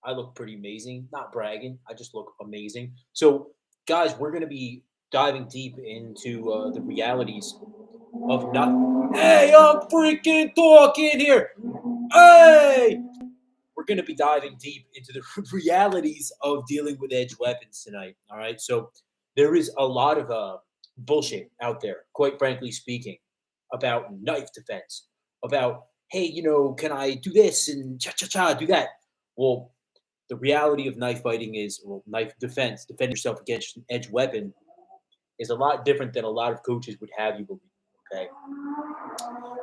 I look pretty amazing. Not bragging. I just look amazing. So, guys, we're going to be diving deep into the realities of not. Hey, I'm freaking talking here. Hey, we're going to be diving deep into the realities of dealing with edge weapons tonight. All right. So there is a lot of bullshit out there, quite frankly speaking, about knife defense, about, hey, can I do this and cha cha cha, do that? Well, the reality of knife fighting is, well, knife defense, defend yourself against an edge weapon is a lot different than a lot of coaches would have you believe. Okay.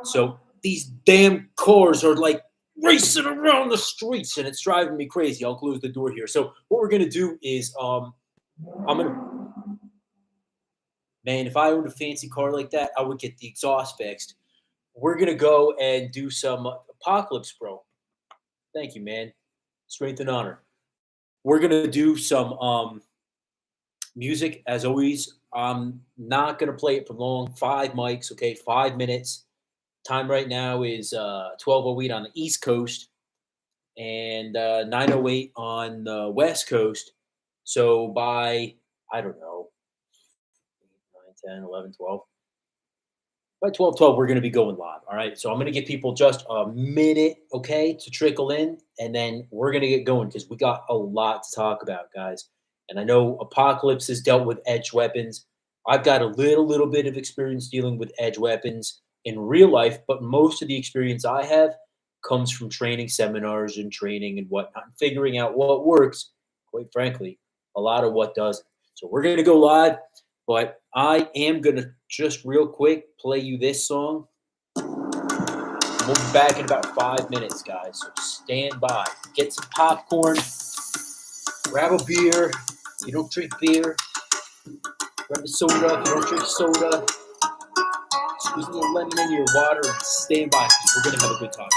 So these damn cars are like racing around the streets and it's driving me crazy. I'll close the door here. So what we're gonna do is I'm gonna man, if I owned a fancy car like that, I would get the exhaust fixed. We're gonna go and do some apocalypse, bro. Thank you, man. Strength and honor. We're gonna do some music as always. I'm not gonna play it for long. 5 mics, okay, 5 minutes. Time right now is 12:08 on the East Coast and 9:08 on the West Coast. So by, I don't know, 8, 9, 10, 11, 12. By 12:12, we're going to be going live. All right. So I'm going to give people just a minute, okay, to trickle in. And then we're going to get going because we got a lot to talk about, guys. And I know Apocalypse has dealt with edge weapons. I've got a little bit of experience dealing with edge weapons in real life, but most of the experience I have comes from training seminars and training and whatnot, and figuring out what works, quite frankly, a lot of what doesn't. So we're going to go live, but I am going to just real quick play you this song. We'll be back in about 5 minutes, guys. So stand by. Get some popcorn. Grab a beer. If you don't drink beer, grab a soda. If you don't drink soda, squeeze a little lemon into your water and stand by because we're going to have a good time.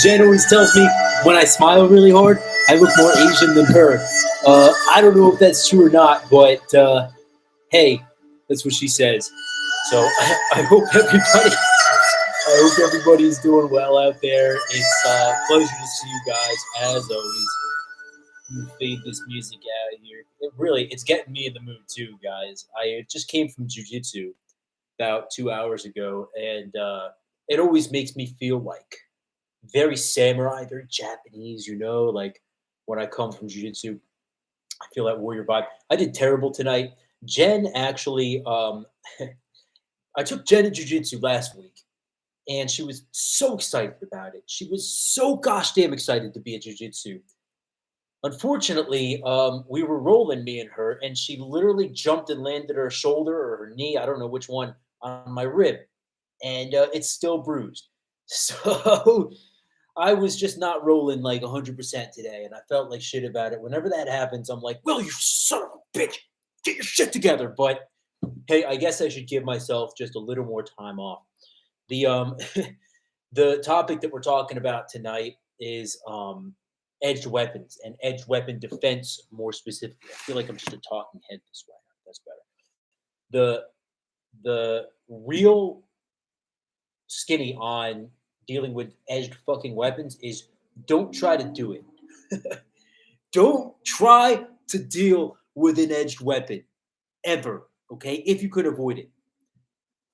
Jen always tells me when I smile really hard, I look more Asian than her. I don't know if that's true or not, but hey, that's what she says. So I hope everybody, I hope everybody's doing well out there. It's a pleasure to see you guys as always. Let me fade this music out of here. It's getting me in the mood too, guys. I just came from jujitsu about 2 hours ago, and it always makes me feel like very samurai, very Japanese, like when I come from jiu-jitsu, I feel that warrior vibe. I did terrible tonight. Jen actually, I took Jen to jiu-jitsu last week, and she was so excited about it. She was so gosh damn excited to be at jiu-jitsu. Unfortunately, we were rolling, me and her, and she literally jumped and landed her shoulder or her knee, I don't know which one, on my rib, and it's still bruised. So I was just not rolling like 100% today, and I felt like shit about it. Whenever that happens, I'm like, "Well, you son of a bitch, get your shit together." But hey, I guess I should give myself just a little more time off. The the topic that we're talking about tonight is edged weapons and edged weapon defense more specifically. I feel like I'm just a talking head this way. That's better. The the real skinny on dealing with edged fucking weapons is don't try to do it. Don't try to deal with an edged weapon ever, okay? If you could avoid it.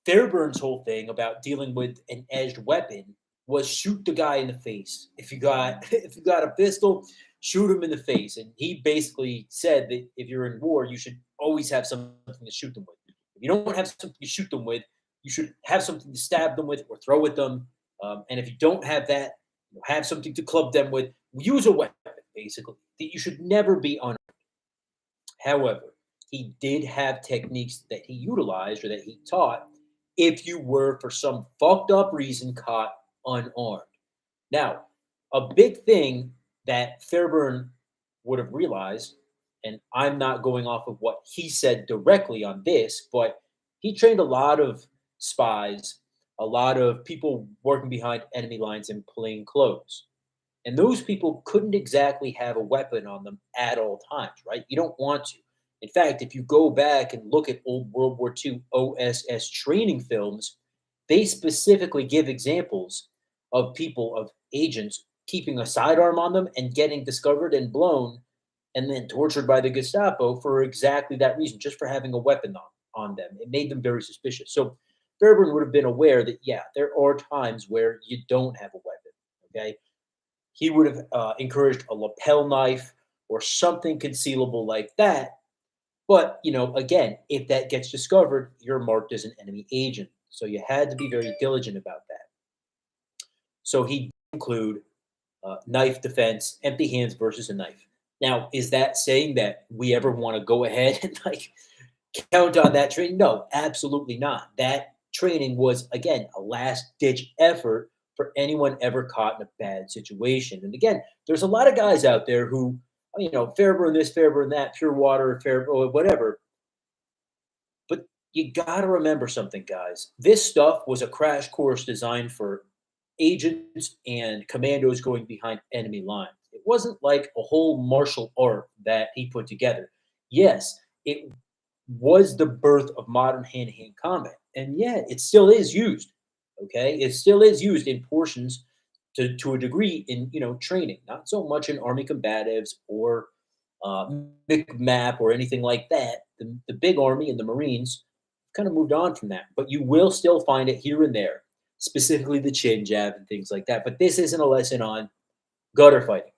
Fairburn's whole thing about dealing with an edged weapon was shoot the guy in the face. If you got if you got a pistol, shoot him in the face. And he basically said that if you're in war, you should always have something to shoot them with. If you don't have something to shoot them with, you should have something to stab them with or throw at them. And if you don't have that, have something to club them with. Use a weapon, basically. You should never be unarmed. However, he did have techniques that he utilized or that he taught if you were, for some fucked up reason, caught unarmed. Now, a big thing that Fairburn would have realized, and I'm not going off of what he said directly on this, but he trained a lot of spies, a lot of people working behind enemy lines in plain clothes. And those people couldn't exactly have a weapon on them at all times, right? You don't want to. In fact, if you go back and look at old World War II OSS training films, they specifically give examples of people, of agents, keeping a sidearm on them and getting discovered and blown and then tortured by the Gestapo for exactly that reason, just for having a weapon on them. It made them very suspicious. So Fairburn would have been aware that, yeah, there are times where you don't have a weapon, okay? He would have encouraged a lapel knife or something concealable like that. But, again, if that gets discovered, you're marked as an enemy agent. So you had to be very diligent about that. So he include knife defense, empty hands versus a knife. Now, is that saying that we ever want to go ahead and like count on that training? No, absolutely not. That training was, again, a last ditch effort for anyone ever caught in a bad situation. And again, there's a lot of guys out there who, fair burn this, fair burn that, pure water, fair, whatever. But you got to remember something, guys. This stuff was a crash course designed for agents and commandos going behind enemy lines. It wasn't like a whole martial art that he put together. Yes, it was the birth of modern hand-to-hand combat. And yeah, it still is used. Okay, it still is used in portions to a degree in training, not so much in army combatives or map or anything like that. The big army and the Marines kind of moved on from that, but you will still find it here and there, specifically the chin jab and things like that. But this isn't a lesson on gutter fighting.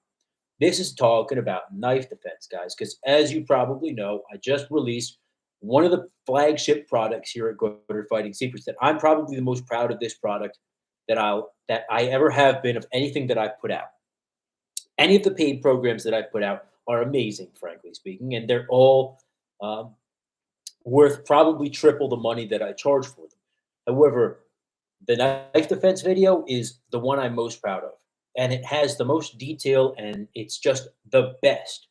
This is talking about knife defense, guys, because as you probably know, I just released one of the flagship products here at Gutter Fighting Secrets that I'm probably the most proud of this product that I ever have been of anything that I've put out. Any of the paid programs that I've put out are amazing, frankly speaking, and they're all um, worth probably triple the money that I charge for them. However, the knife defense video is the one I'm most proud of, and it has the most detail, and it's just the best,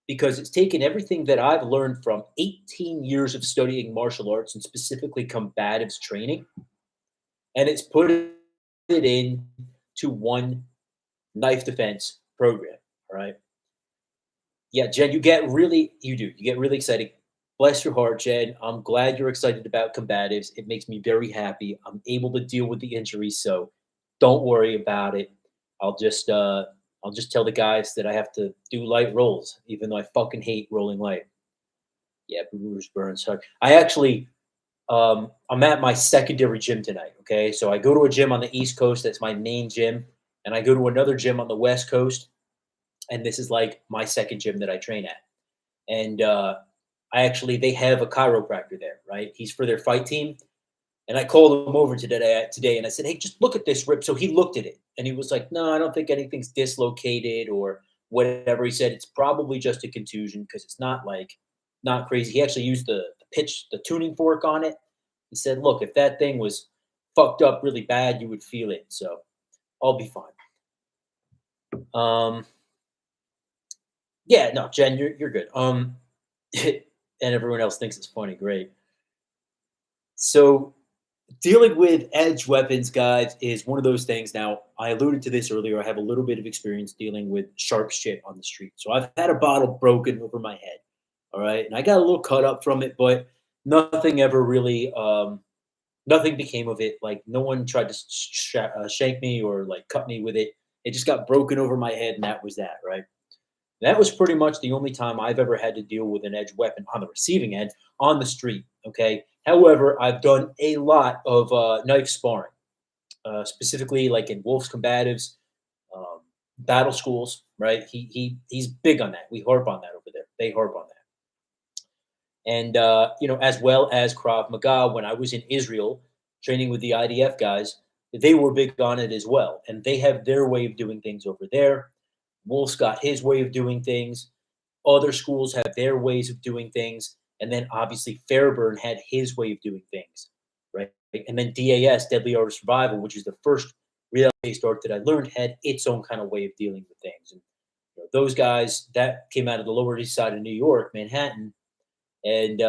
because it's taken everything that I've learned from 18 years of studying martial arts and specifically combatives training, and it's put it in to one knife defense program. All right. Yeah, Jen, you get really excited. Bless your heart, Jen. I'm glad you're excited about combatives. It makes me very happy. I'm able to deal with the injuries, so don't worry about it. I'll just uh I'll just tell the guys that I have to do light rolls, even though I fucking hate rolling light. Yeah, Bruce Burns. Sorry. I'm at my secondary gym tonight. Okay, so I go to a gym on the East Coast. That's my main gym, and I go to another gym on the West Coast, and this is like my second gym that I train at. And they have a chiropractor there, right? He's for their fight team, and I called him over today, and I said, "Hey, just look at this rip." So he looked at it, and he was like, "No, I don't think anything's dislocated or whatever." He said it's probably just a contusion because it's not crazy. He actually used the tuning fork on it. He said, "Look, if that thing was fucked up really bad, you would feel it. So I'll be fine." Um, yeah, no, Jen, you're good. And everyone else thinks it's funny. Great. So dealing with edge weapons, guys, is one of those things. Now, I alluded to this earlier. I have a little bit of experience dealing with sharp shit on the street. So I've had a bottle broken over my head. All right. And I got a little cut up from it, but nothing ever really, nothing became of it. Like no one tried to shank me or like cut me with it. It just got broken over my head, and that was that. Right. That was pretty much the only time I've ever had to deal with an edge weapon on the receiving end on the street. Okay. However, I've done a lot of knife sparring, specifically like in Wolf's Combatives, um, battle schools. Right. He's big on that. We harp on that over there. They harp on that. And as well as Krav Maga. When I was in Israel training with the IDF guys, they were big on it as well, and they have their way of doing things over there. Wolf's got his way of doing things. Other schools have their ways of doing things, and then obviously Fairburn had his way of doing things, right? And then DAS, Deadly Art of Survival, which is the first real-based art that I learned, had its own kind of way of dealing with things. And those guys that came out of the Lower East Side of New York, Manhattan, and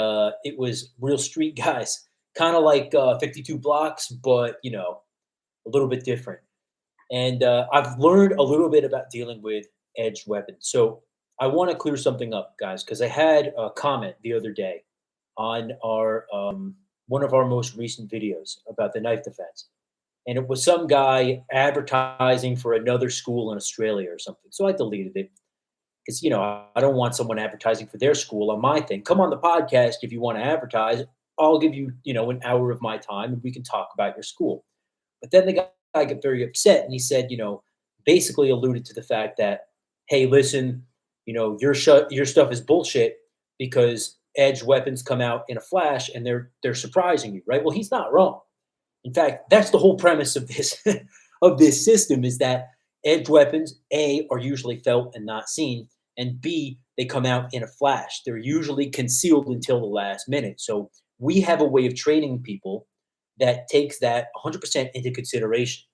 it was real street guys, kind of like 52 blocks, but a little bit different. And I've learned a little bit about dealing with edged weapons. So I want to clear something up, guys, because I had a comment the other day on our one of our most recent videos about the knife defense, and it was some guy advertising for another school in Australia or something. So I deleted it because I don't want someone advertising for their school on my thing. Come on the podcast if you want to advertise. I'll give you an hour of my time, and we can talk about your school. But then the guy got very upset, and he said, basically alluded to the fact that, hey, listen, your stuff is bullshit because edge weapons come out in a flash and they're surprising you, right? Well, he's not wrong. In fact, that's the whole premise of this of this system is that edge weapons, A, are usually felt and not seen, and B, they come out in a flash. They're usually concealed until the last minute. So we have a way of training people that takes that 100% into consideration.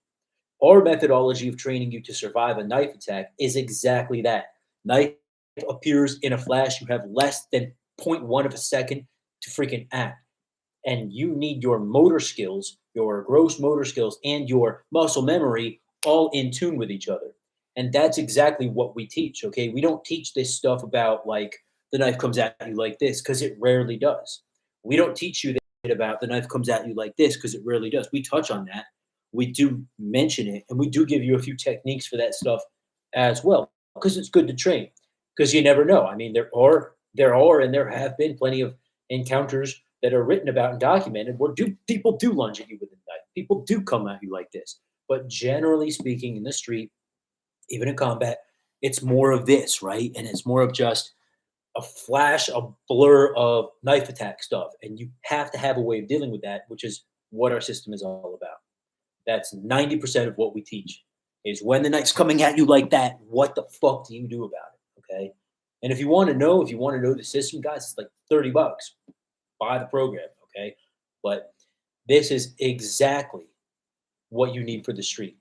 Our methodology of training you to survive a knife attack is exactly that. Knife appears in a flash. You have less than zero point 0.1 of a second to freaking act. And you need your motor skills, your gross motor skills, and your muscle memory all in tune with each other. And that's exactly what we teach. Okay. We don't teach this stuff about like the knife comes at you like this because it rarely does. We don't teach you that about the knife comes at you like this because it rarely does. We touch on that. We do mention it and we do give you a few techniques for that stuff as well because it's good to train because you never know. I mean, there are and there have been plenty of encounters that are written about and documented where people do lunge at you with a knife. People do come at you like this. But generally speaking, in the street, even in combat, it's more of this, right? And it's more of just a flash, a blur of knife attack stuff. And you have to have a way of dealing with that, which is what our system is all about. That's 90% of what we teach is when the knife's coming at you like that, what the fuck do you do about it? Okay. And if you want to know the system, guys, it's like $30. Buy the program. Okay. But this is exactly what you need for the street.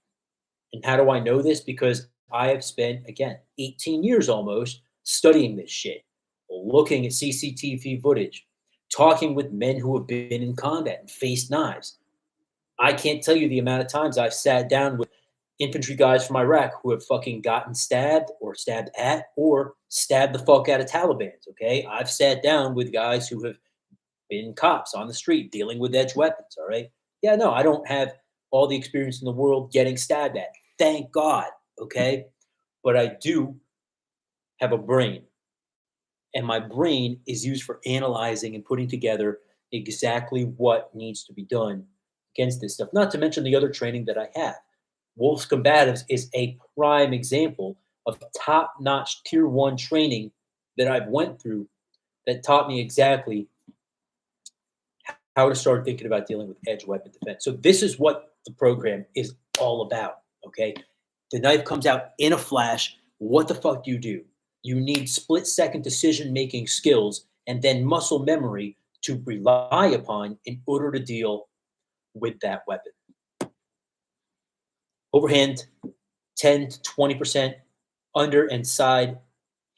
And how do I know this? Because I have spent, again, 18 years almost studying this shit, looking at CCTV footage, talking with men who have been in combat and faced knives. I can't tell you the amount of times I've sat down with infantry guys from Iraq who have fucking gotten stabbed or stabbed at or stabbed the fuck out of Taliban's. Okay. I've sat down with guys who have been cops on the street dealing with edge weapons. All right. Yeah, no, I don't have all the experience in the world getting stabbed at. Thank God. Okay. But I do have a brain, and my brain is used for analyzing and putting together exactly what needs to be done against this stuff. Not to mention the other training that I have. Wolves Combatives is a prime example of top notch tier one training that I've went through that taught me exactly how to start thinking about dealing with edge weapon defense. So this is what the program is all about. Okay. The knife comes out in a flash. What the fuck do? You need split second decision making skills and then muscle memory to rely upon in order to deal with that weapon. Overhand, 10 to 20%, under and side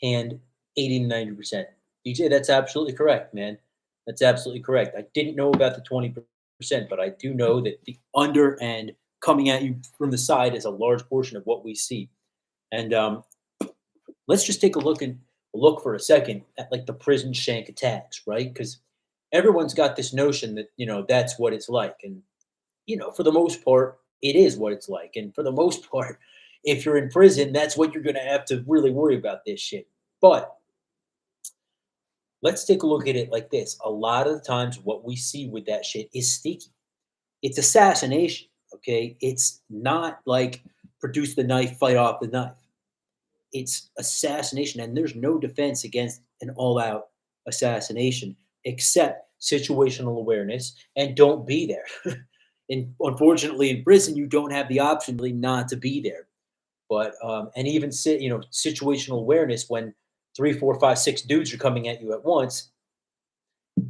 hand, 80 to 90%. DJ, that's absolutely correct, man. That's absolutely correct. I didn't know about the 20%, but I do know that the under and coming at you from the side is a large portion of what we see. And let's just take a look for a second at like the prison shank attacks, right? Because everyone's got this notion that that's what it's like, and for the most part, it is what it's like. And for the most part, if you're in prison, that's what you're going to have to really worry about this shit. But let's take a look at it like this. A lot of the times, what we see with that shit is sneaky. It's assassination. Okay. It's not like produce the knife, fight off the knife. It's assassination. And there's no defense against an all out assassination except situational awareness and don't be there. And unfortunately, in prison, you don't have the option really not to be there. But and even situational awareness when 3, 4, 5, 6 dudes are coming at you at once,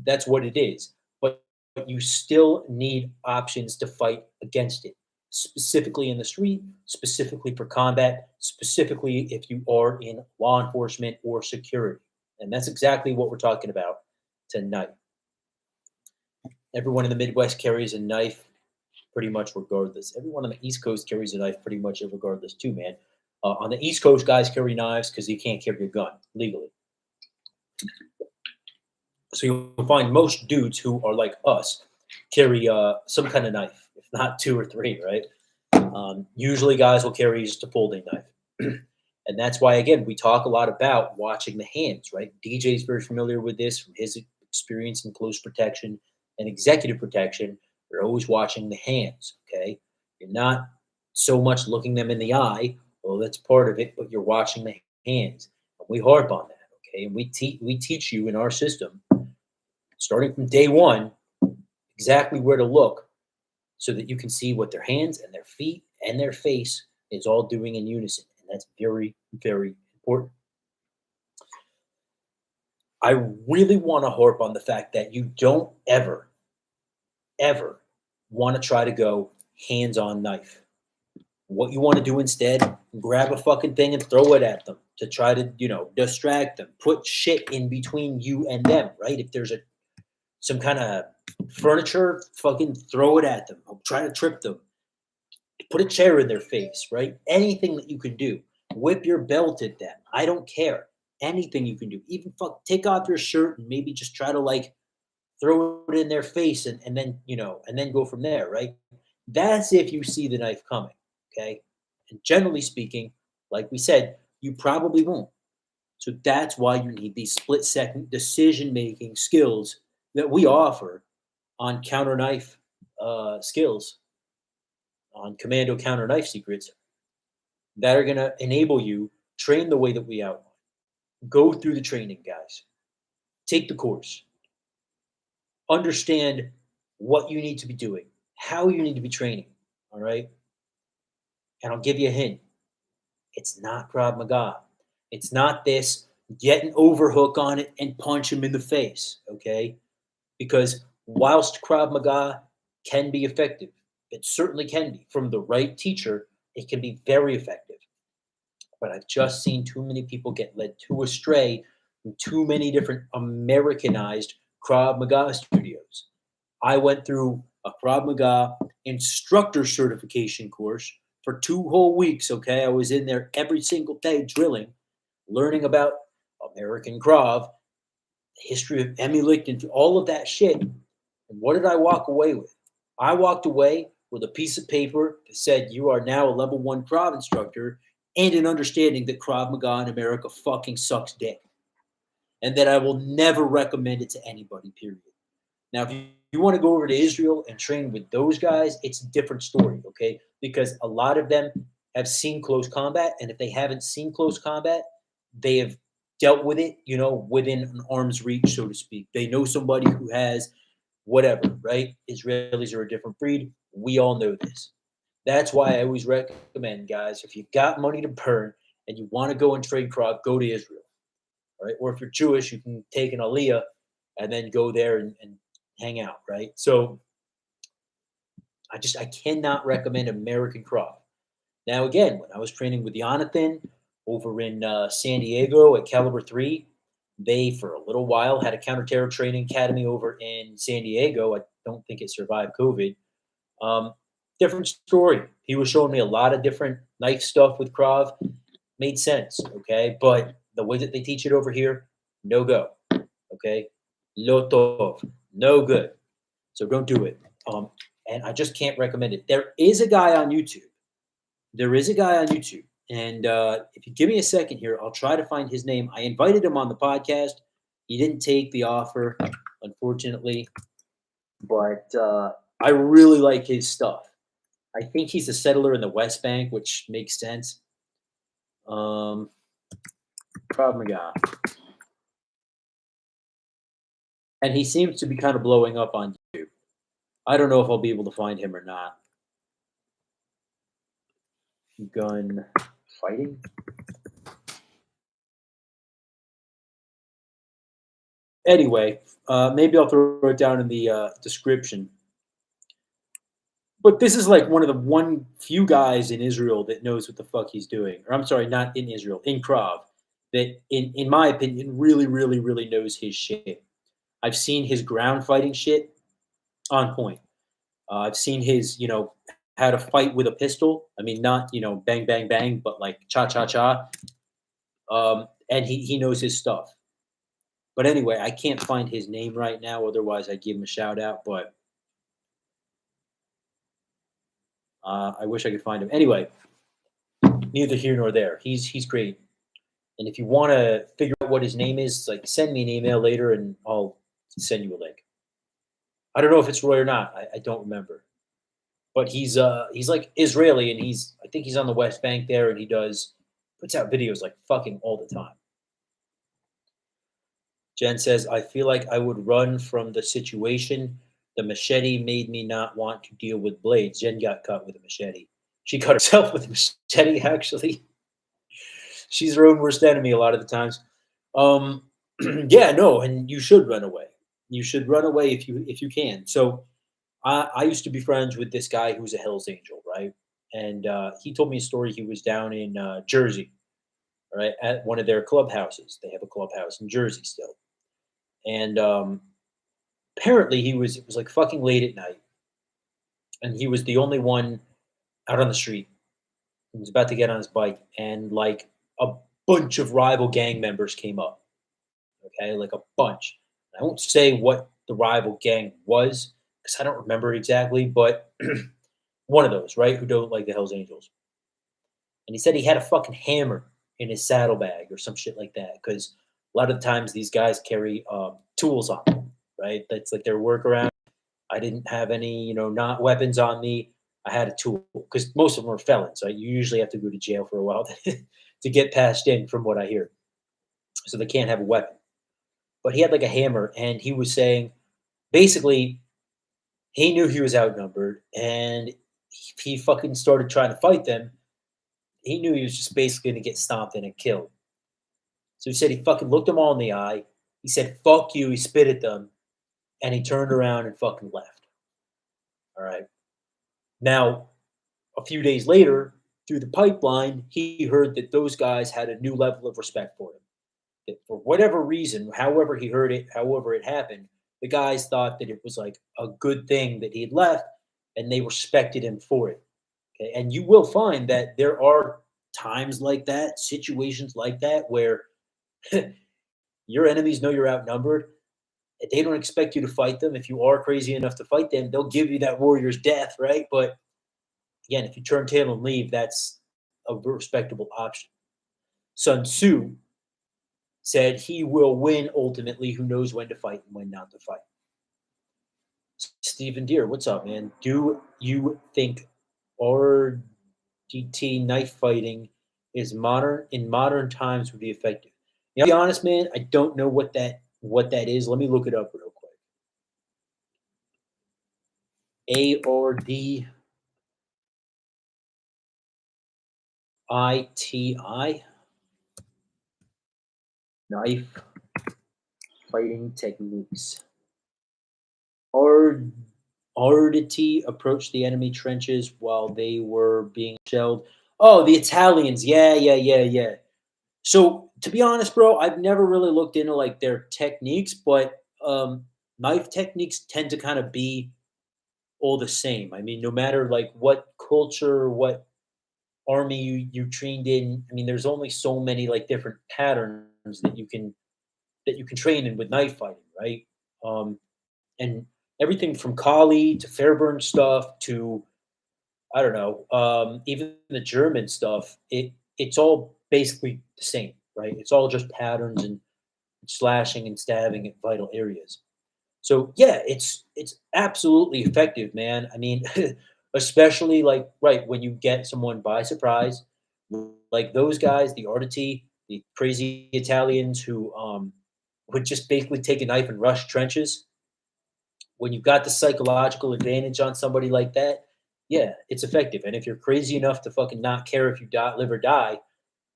that's what it is. But you still need options to fight against it, specifically in the street, specifically for combat, specifically if you are in law enforcement or security. And that's exactly what we're talking about tonight. Everyone in the Midwest carries a knife pretty much regardless. Everyone on the East Coast carries a knife pretty much regardless too, man. On the East Coast, guys carry knives because you can't carry a gun legally. So you'll find most dudes who are like us carry some kind of knife, if not 2 or 3, right? Usually guys will carry just a folding knife. And that's why, again, we talk a lot about watching the hands, right? DJ's very familiar with this from his experience in close protection and executive protection. You're always watching the hands, okay? You're not so much looking them in the eye. Well, that's part of it, but you're watching the hands. And we harp on that, okay? And we teach you in our system, starting from day one, exactly where to look so that you can see what their hands and their feet and their face is all doing in unison. And that's very, very important. I really want to harp on the fact that you don't ever, ever want to try to go hands on knife. What you want to do instead, grab a fucking thing and throw it at them to try to, distract them. Put shit in between you and them, right? If there's some kind of furniture, fucking throw it at them. Try to trip them. Put a chair in their face, right? Anything that you can do. Whip your belt at them. I don't care. Anything you can do. Even take off your shirt and maybe just try to throw it in their face and then, and then go from there, right? That's if you see the knife coming. Okay. And generally speaking, like we said, you probably won't. So that's why you need these split second decision making skills that we offer on counter knife skills, on commando counter knife secrets that are going to enable you train the way that we outline. Go through the training, guys. Take the course. Understand what you need to be doing, how you need to be training. All right. And I'll give you a hint. It's not Krav Maga. It's not this get an overhook on it and punch him in the face. Okay. Because whilst Krav Maga can be effective, it certainly can be from the right teacher, it can be very effective. But I've just seen too many people get led too astray from too many different Americanized Krav Maga studios. I went through a Krav Maga instructor certification course for 2 whole weeks. Okay. I was in there every single day drilling, learning about American Krav, the history of Emmy Lichten, all of that shit. And what did I walk away with? I walked away with a piece of paper that said, you are now a level 1 Krav instructor, and an understanding that Krav Maga in America fucking sucks dick. And that I will never recommend it to anybody, period. Now, if you want to go over to Israel and train with those guys, it's a different story, okay? Because a lot of them have seen close combat, and if they haven't seen close combat, they have dealt with it, within an arm's reach, so to speak. They know somebody who has whatever, right? Israelis are a different breed. We all know this. That's why I always recommend, guys, if you've got money to burn and you want to go and train Krav, go to Israel, all right? Or if you're Jewish, you can take an Aliyah and then go there and hang out, right? So I cannot recommend American Krav. Now, again, when I was training with Jonathan over in San Diego at Caliber 3, they, for a little while, had a counter-terror training academy over in San Diego. I don't think it survived COVID. Different story. He was showing me a lot of different knife stuff with Krav. Made sense, okay? But the way that they teach it over here, no go, okay? Lo tov, no good. So don't do it. And I just can't recommend it. There is a guy on YouTube. And if you give me a second here, I'll try to find his name. I invited him on the podcast. He didn't take the offer, unfortunately. But I really like his stuff. I think he's a settler in the West Bank, which makes sense. Krav Maga. And he seems to be kind of blowing up on YouTube. I don't know if I'll be able to find him or not. Gun fighting? Anyway, maybe I'll throw it down in the description. But this is like one of the few guys in Israel that knows what the fuck he's doing. Or I'm sorry, not in Israel, in Krav. That, in my opinion, really, really, really knows his shit. I've seen his ground fighting shit on point. I've seen his, how to fight with a pistol. I mean, not, bang, bang, bang, but like cha-cha-cha. And he knows his stuff. But anyway, I can't find his name right now. Otherwise, I'd give him a shout out. But I wish I could find him. Anyway, neither here nor there. He's great. And if you want to figure out what his name is, like send me an email later and I'll send you a link. I don't know if it's Roy or not. I don't remember. But he's like Israeli, and I think he's on the West Bank there, and he puts out videos like fucking all the time. Jen says, I feel like I would run from the situation The machete made me not want to deal with blades. Jen got cut with a machete. She cut herself with a machete, actually. She's her own worst enemy a lot of the times. Um, yeah, no, and you should run away. You should run away if you can. So I used to be friends with this guy who's a Hell's Angel, right? And he told me a story. He was down in Jersey, right, at one of their clubhouses. They have a clubhouse in Jersey still, and apparently it was like fucking late at night, and he was the only one out on the street. He was about to get on his bike, and like a bunch of rival gang members came up. Okay, like a bunch. I won't say what the rival gang was because I don't remember exactly, but one of those, right, who don't like the Hells Angels. And he said he had a fucking hammer in his saddlebag or some shit like that because a lot of the times these guys carry tools on them, right? That's like their workaround. I didn't have any, not weapons on me. I had a tool because most of them are felons. Right? You usually have to go to jail for a while to get passed in, from what I hear. So they can't have a weapon. But he had like a hammer, and he was saying basically he knew he was outnumbered, and if he fucking started trying to fight them, he knew he was just basically going to get stomped in and killed. So he said he fucking looked them all in the eye. He said, "Fuck you." He spit at them, and he turned around and fucking left. All right. Now, a few days later, through the pipeline, he heard that those guys had a new level of respect for him. That for whatever reason, however he heard it, however it happened, the guys thought that it was like a good thing that he had left, and they respected him for it. Okay. And you will find that there are times like that, situations like that, where your enemies know you're outnumbered. And they don't expect you to fight them. If you are crazy enough to fight them, they'll give you that warrior's death, right? But again, if you turn tail and leave, that's a respectable option. Sun Tzu said he will win ultimately, who knows when to fight and when not to fight. Stephen Deere, what's up, man? Do you think RDT knife fighting is modern in modern times would be effective? I'll be honest, man, I don't know what that is. Let me look it up real quick. ARDITI knife fighting techniques. Arditi approached the enemy trenches while they were being shelled. Oh, the Italians. Yeah, yeah, yeah, yeah. So to be honest, bro, I've never really looked into like their techniques, but knife techniques tend to kind of be all the same. I mean, no matter like what culture, what army you trained in, I mean, there's only so many like different patterns that you can train in with knife fighting, right? And everything from Kali to Fairburn stuff to I don't know, even the German stuff. It's all basically the same, right? It's all just patterns and slashing and stabbing at vital areas. So yeah, it's absolutely effective, man. I mean, especially like right when you get someone by surprise, like those guys, the Arditi, the crazy Italians who would just basically take a knife and rush trenches. When you've got the psychological advantage on somebody like that, yeah, it's effective. And if you're crazy enough to fucking not care if you live or die,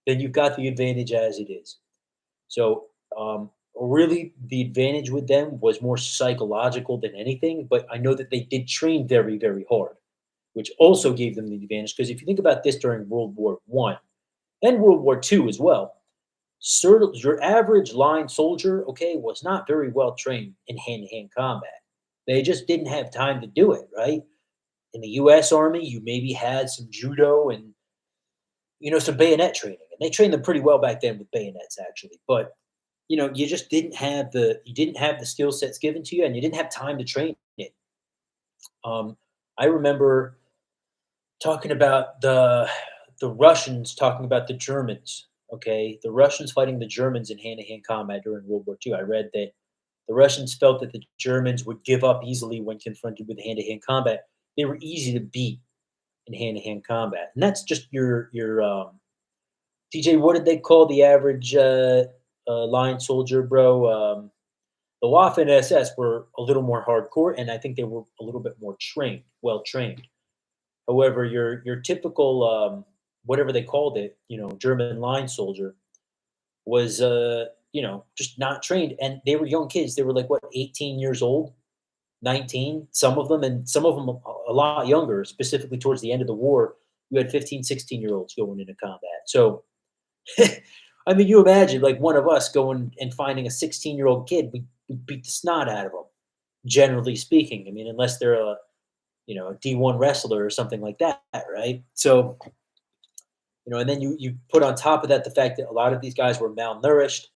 then you've got the advantage as it is. So, really, the advantage with them was more psychological than anything. But I know that they did train very, very hard, which also gave them the advantage. Because if you think about this during World War I and World War II as well, your average line soldier, okay, was not very well trained in hand-to-hand combat. They just didn't have time to do it, right? In the U.S. Army, you maybe had some judo and some bayonet training, and they trained them pretty well back then with bayonets, actually. But you didn't have the skill sets given to you, and you didn't have time to train it. I remember talking about the Russians talking about the Germans. Okay, the Russians fighting the Germans in hand-to-hand combat during World War II. I read that the Russians felt that the Germans would give up easily when confronted with hand-to-hand combat. They were easy to beat in hand-to-hand combat, and that's just your DJ. What did they call the average line soldier, bro? The WAF and SS were a little more hardcore, and I think they were a little bit more trained, well trained. However, your typical whatever they called it, German line soldier was just not trained, and they were young kids. They were like what 18 years old, 19, some of them, and some of them a lot younger. Specifically towards the end of the war, you had 15, 16-year olds going into combat. So I mean, you imagine like one of us going and finding a 16-year-old kid, we beat the snot out of them. Generally speaking, I mean, unless they're a D1 wrestler or something like that, right? So and then you put on top of that the fact that a lot of these guys were malnourished,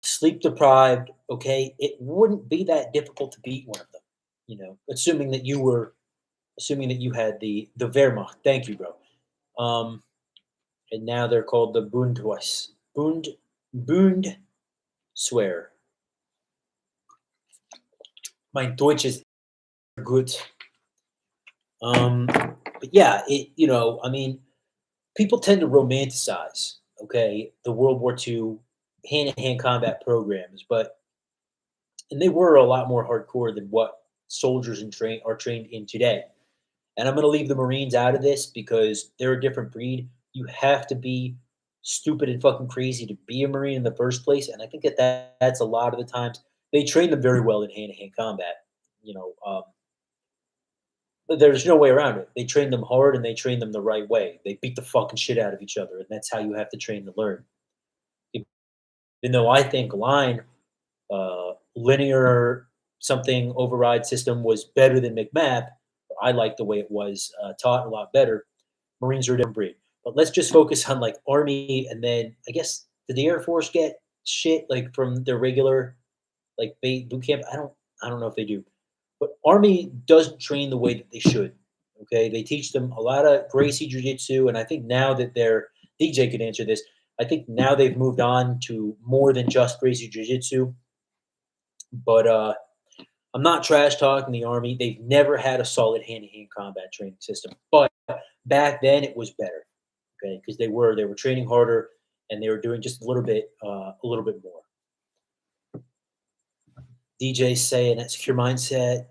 sleep deprived. Okay, it wouldn't be that difficult to beat one of them. Assuming that you had the Wehrmacht. Thank you, bro. Um, and now they're called the Bundeswehr. My Deutsch is good. But yeah, I mean, people tend to romanticize, okay, the World War II hand-to-hand combat programs, and they were a lot more hardcore than what soldiers are trained in today. And I'm going to leave the Marines out of this because they're a different breed. You have to be stupid and fucking crazy to be a Marine in the first place, and I think that's a lot of the times they train them very well in hand-to-hand combat. You know, um, but there's no way around it. They train them hard and they train them the right way. They beat the fucking shit out of each other, and that's how you have to train to learn. Even though I think linear something override system was better than McMap, I like the way it was taught a lot better. Marines are a different breed. But let's just focus on like Army, and then I guess did the Air Force get shit like from their regular like boot camp? I don't know if they do, but Army doesn't train the way that they should. Okay, they teach them a lot of Gracie Jiu Jitsu, and I think now that they're DJ could answer this. I think now they've moved on to more than just Gracie Jiu Jitsu. But I'm not trash talking the Army. They've never had a solid hand-to-hand combat training system, but back then it was better. Okay, because they were training harder and they were doing just a little bit more. DJ saying that secure mindset,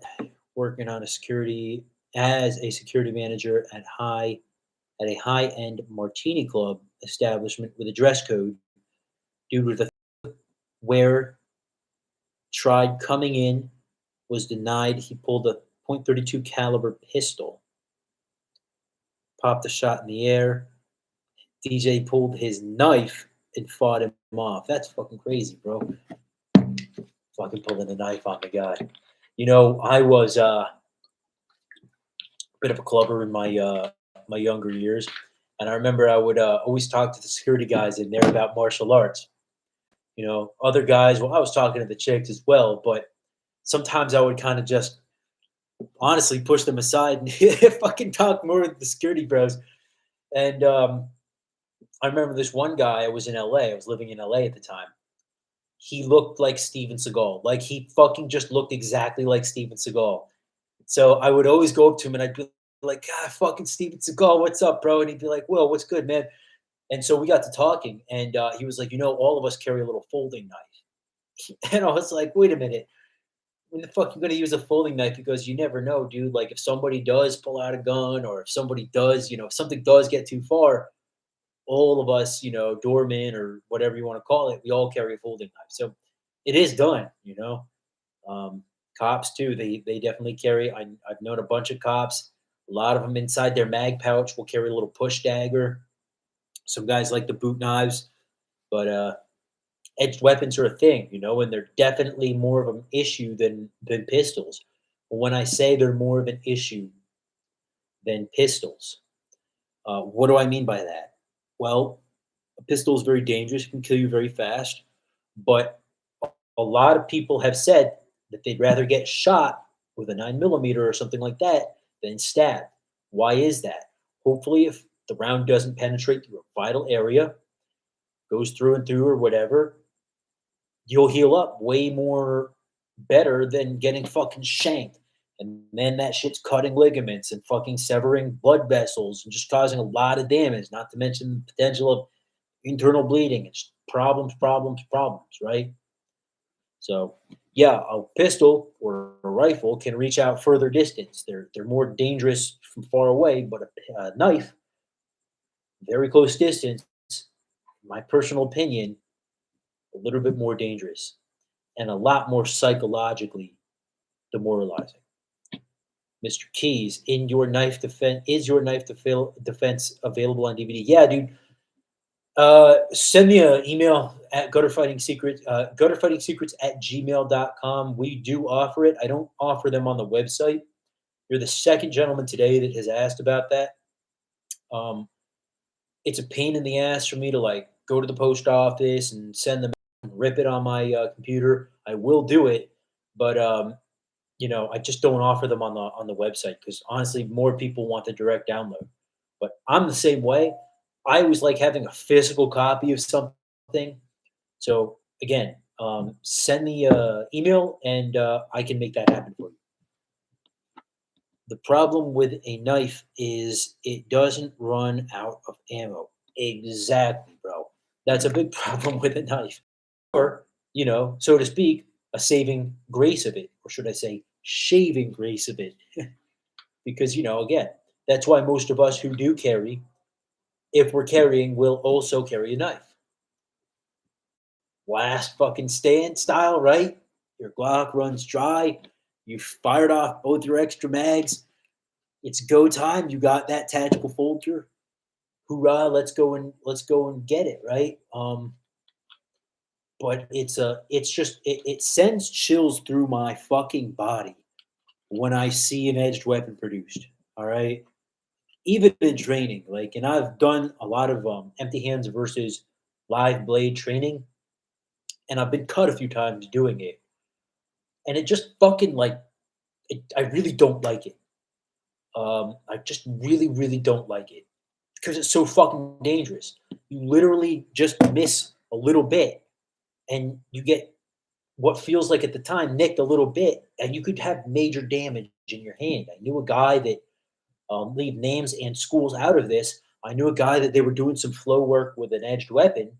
working on a security manager at a high end martini club establishment with a dress code. Dude with a where tried coming in, was denied. He pulled a .32 caliber pistol, popped a shot in the air. DJ pulled his knife and fought him off. That's fucking crazy, bro. Fucking pulling a knife on the guy. I was a bit of a clubber in my younger years, and I remember I would always talk to the security guys in there about martial arts. Other guys. Well, I was talking to the chicks as well, but sometimes I would kind of just honestly push them aside and fucking talk more with the security bros. And I remember this one guy. I was in LA. I was living in LA at the time. He looked like Steven Seagal. Like he fucking just looked exactly like Steven Seagal. So I would always go up to him and I'd be like, God, fucking Steven Seagal, what's up, bro? And he'd be like, Will, what's good, man? And so we got to talking, and he was like, all of us carry a little folding knife. And I was like, wait a minute. When the fuck you gonna use a folding knife? Because you never know, dude. Like if somebody does pull out a gun, or if somebody does, if something does get too far, all of us, doormen or whatever you want to call it, we all carry a folding knife. So it is done. Um, Cops too, they definitely carry. I've known a bunch of cops. A lot of them inside their mag pouch will carry a little push dagger. Some guys like the boot knives, but edged weapons are a thing, and they're definitely more of an issue than pistols. But when I say they're more of an issue than pistols, what do I mean by that? Well, a pistol is very dangerous; it can kill you very fast. But a lot of people have said that they'd rather get shot with a 9mm or something like that than stabbed. Why is that? Hopefully, if the round doesn't penetrate through a vital area, goes through and through or whatever, you'll heal up way more better than getting fucking shanked. And then that shit's cutting ligaments and fucking severing blood vessels and just causing a lot of damage, not to mention the potential of internal bleeding. It's problems, problems, problems, right? So yeah, a pistol or a rifle can reach out further distance. They're more dangerous from far away, but a knife, very close distance, my personal opinion, a little bit more dangerous and a lot more psychologically demoralizing. Mr. Keys, in your knife defense, is your defense available on DVD? Yeah, dude. Send me an email at gutterfighting secrets at gmail.com. We do offer it. I don't offer them on the website. You're the second gentleman today that has asked about that. Um, it's a pain in the ass for me to like go to the post office and send them and rip it on my computer. I will do it, but I just don't offer them on the website because honestly, more people want the direct download. But I'm the same way. I always like having a physical copy of something. So again, send the email and I can make that happen for you. The problem with a knife is it doesn't run out of ammo. Exactly, bro. That's a big problem with a knife. Or, so to speak, a saving grace of it, or should I say, shaving grace of it. Because, again, that's why most of us who do carry, if we're carrying, will also carry a knife. Last fucking stand style, right? Your Glock runs dry. You fired off both your extra mags. It's go time. You got that tactical folder. Hoorah! Let's go and get it, right? But it sends chills through my fucking body when I see an edged weapon produced. All right, even in training, like, and I've done a lot of empty hands versus live blade training, and I've been cut a few times doing it, and it just fucking like I really don't like it. I just really, really don't like it because it's so fucking dangerous. You literally just miss a little bit, and you get what feels like at the time nicked a little bit, and you could have major damage in your hand. I knew a guy that leave names and schools out of this. I knew a guy that they were doing some flow work with an edged weapon,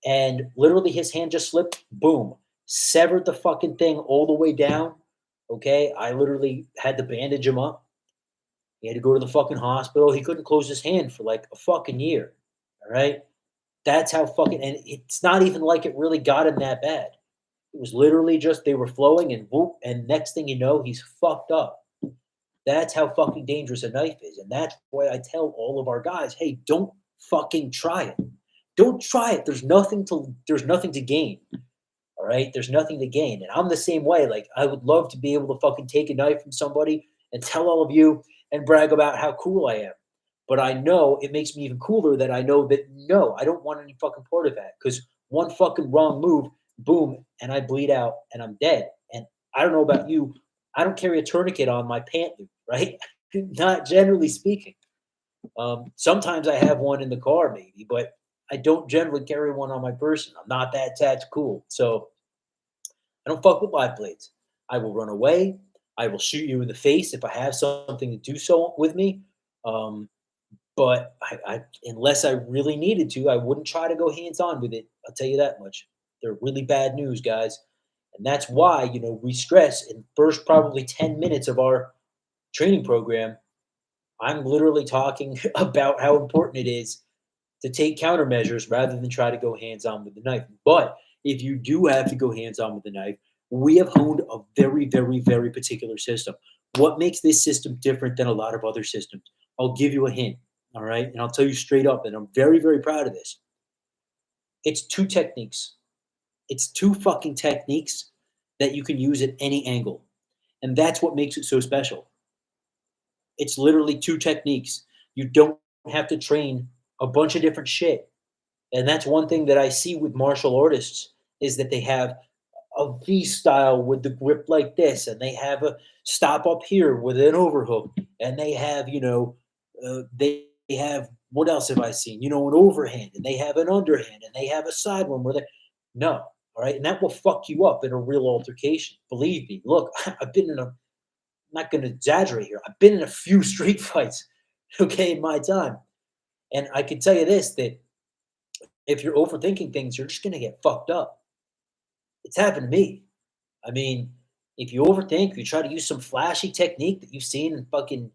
and literally his hand just slipped, boom, severed the fucking thing all the way down. Okay, I literally had to bandage him up. He had to go to the fucking hospital. He couldn't close his hand for like a fucking year. All right, that's how fucking, and it's not even like it really got him that bad. It was literally just they were flowing and whoop, and next thing you know, he's fucked up. That's how fucking dangerous a knife is. And that's why I tell all of our guys, hey, don't fucking try it. Don't try it. There's nothing to gain. All right. There's nothing to gain. And I'm the same way. Like, I would love to be able to fucking take a knife from somebody and tell all of you and brag about how cool I am. But I know it makes me even cooler that I know that no, I don't want any fucking part of that. Because one fucking wrong move, boom, and I bleed out and I'm dead. And I don't know about you. I don't carry a tourniquet on my pant loop, right? Not generally speaking. Sometimes I have one in the car, maybe, but I don't generally carry one on my person. I'm not that tactical. So I don't fuck with live blades. I will run away. I will shoot you in the face if I have something to do so with me. Um, but unless I really needed to, I wouldn't try to go hands on with it. I'll tell you that much. They're really bad news, guys. And that's why, we stress in first probably 10 minutes of our training program, I'm literally talking about how important it is to take countermeasures rather than try to go hands on with the knife. But if you do have to go hands on with the knife, we have honed a very, very, very particular system. What makes this system different than a lot of other systems? I'll give you a hint. All right. And I'll tell you straight up, and I'm very, very proud of this. It's two techniques. It's two fucking techniques that you can use at any angle. And that's what makes it so special. It's literally two techniques. You don't have to train a bunch of different shit. And that's one thing that I see with martial artists is that they have a V style with the grip like this, and they have a stop up here with an overhook, and they have, they have what else have I seen? An overhand, and they have an underhand, and they have a side one where they no, all right, and that will fuck you up in a real altercation. Believe me. Look, I've been in a. I'm not going to exaggerate here. I've been in a few street fights, okay, in my time, and I can tell you this that if you're overthinking things, you're just going to get fucked up. It's happened to me. I mean, if you overthink, if you try to use some flashy technique that you've seen in fucking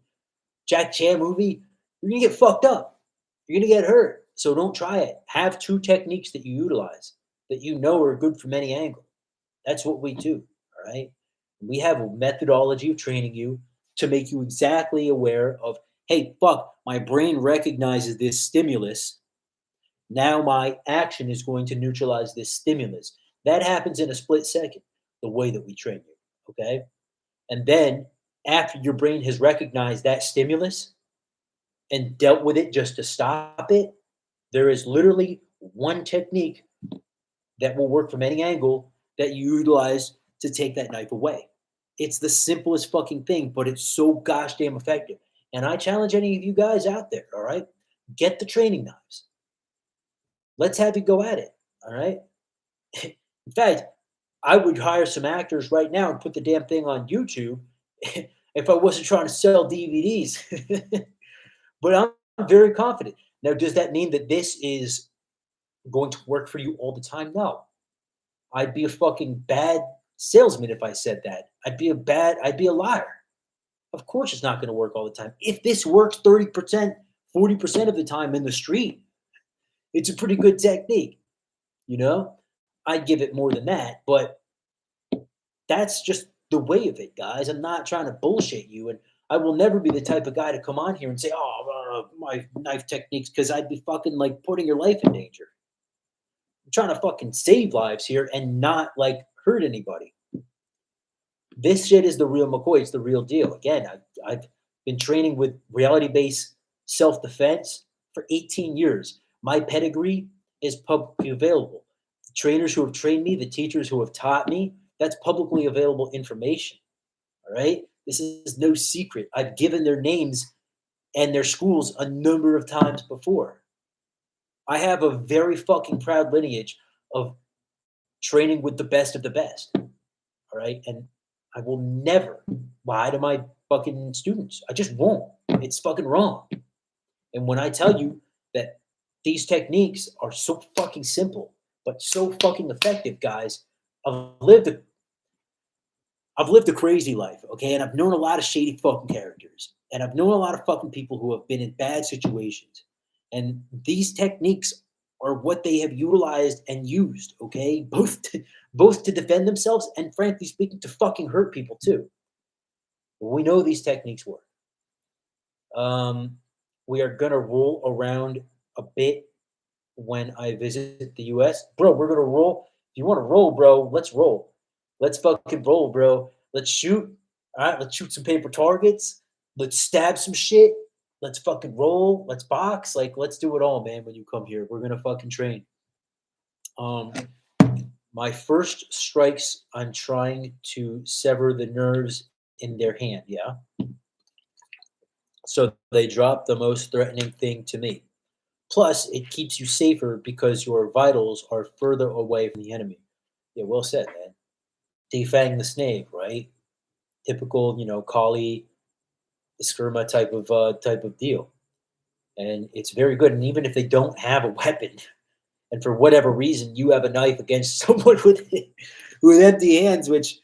Jack Chan movie, you're gonna get fucked up. You're gonna get hurt. So don't try it. Have two techniques that you utilize that you know are good from any angle. That's what we do. All right. We have a methodology of training you to make you exactly aware of, hey, fuck, my brain recognizes this stimulus. Now my action is going to neutralize this stimulus. That happens in a split second, the way that we train you. Okay. And then after your brain has recognized that stimulus and dealt with it just to stop it, there is literally one technique that will work from any angle that you utilize to take that knife away. It's the simplest fucking thing, but it's so gosh damn effective. And I challenge any of you guys out there, all right? Get the training knives. Let's have you go at it, all right? In fact, I would hire some actors right now and put the damn thing on YouTube if I wasn't trying to sell DVDs. But I'm very confident. Now, does that mean that this is going to work for you all the time? No. I'd be a fucking bad salesman if I said that. I'd be a liar. Of course it's not going to work all the time. If this works 30%, 40% of the time in the street, it's a pretty good technique, you know? I'd give it more than that, but that's just the way of it, guys. I'm not trying to bullshit you, and I will never be the type of guy to come on here and say, "Oh, my knife techniques," because I'd be fucking like putting your life in danger. I'm trying to fucking save lives here and not like hurt anybody. This shit is the real McCoy. It's the real deal. Again, I've been training with reality-based self-defense for 18 years. My pedigree is publicly available. The trainers who have trained me, the teachers who have taught me, that's publicly available information. All right. This is no secret. I've given their names and their schools a number of times before. I have a very fucking proud lineage of training with the best of the best. All right. And I will never lie to my fucking students. I just won't. It's fucking wrong. And when I tell you that these techniques are so fucking simple, but so fucking effective, guys, I've lived a I've lived a crazy life, okay? And I've known a lot of shady fucking characters. And I've known a lot of fucking people who have been in bad situations. And these techniques are what they have utilized and used, okay? Both to defend themselves and frankly speaking to fucking hurt people too. We know these techniques work. Um, we are gonna roll around a bit when I visit the US. Bro, we're gonna roll. If you want to roll, bro, let's roll. Let's fucking roll, bro. Let's shoot. All right, let's shoot some paper targets. Let's stab some shit. Let's fucking roll. Let's box. Like, let's do it all, man. When you come here, we're gonna fucking train. Um, my first strikes, I'm trying to sever the nerves in their hand. Yeah, so they drop the most threatening thing to me. Plus, it keeps you safer because your vitals are further away from the enemy. Yeah, well said, man. Defang the snake, right? Typical, Kali Skirma type of deal. And it's very good. And even if they don't have a weapon, and for whatever reason you have a knife against someone with empty hands, which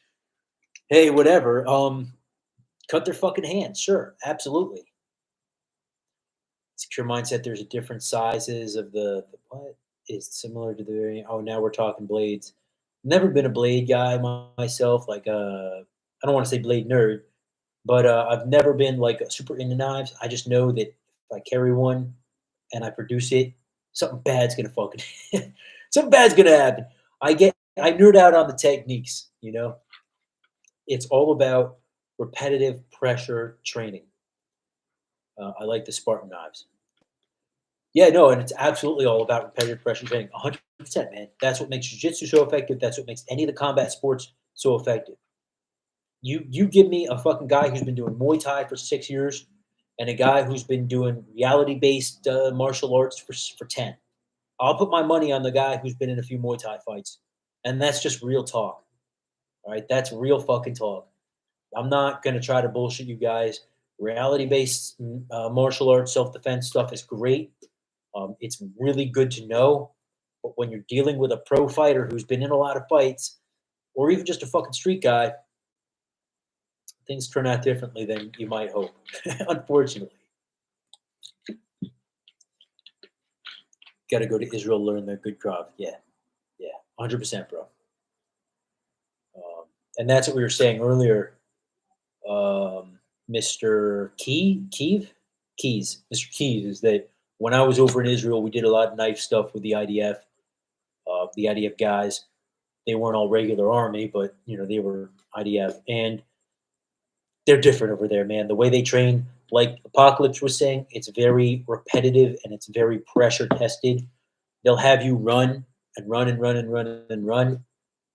hey, whatever, cut their fucking hands. Sure, absolutely. Secure mindset. There's a different sizes of the what is similar to the variant. Oh, now we're talking blades. Never been a blade guy myself. Like I don't want to say blade nerd, but I've never been like super into knives. I just know that if I carry one and I produce it, something bad's gonna fucking something bad's gonna happen. I nerd out on the techniques. It's all about repetitive pressure training. I like the Spartan knives. Yeah, no, and it's absolutely all about repetitive pressure training. 100%, man. That's what makes jiu-jitsu so effective. That's what makes any of the combat sports so effective. You give me a fucking guy who's been doing Muay Thai for 6 years and a guy who's been doing reality-based martial arts for 10. I'll put my money on the guy who's been in a few Muay Thai fights. And that's just real talk. All right, that's real fucking talk. I'm not going to try to bullshit you guys. Reality-based martial arts, self-defense stuff is great. It's really good to know. But when you're dealing with a pro fighter who's been in a lot of fights, or even just a fucking street guy, things turn out differently than you might hope. Unfortunately, got to go to Israel, learn their good craft. Yeah, yeah, 100%, bro. And that's what we were saying earlier, Mr. Mr. Keys, is that when I was over in Israel, we did a lot of knife stuff with the IDF guys. They weren't all regular army, but they were IDF, and they're different over there, man. The way they train, like Apocalypse was saying, it's very repetitive and it's very pressure tested. They'll have you run and run and run and run and run,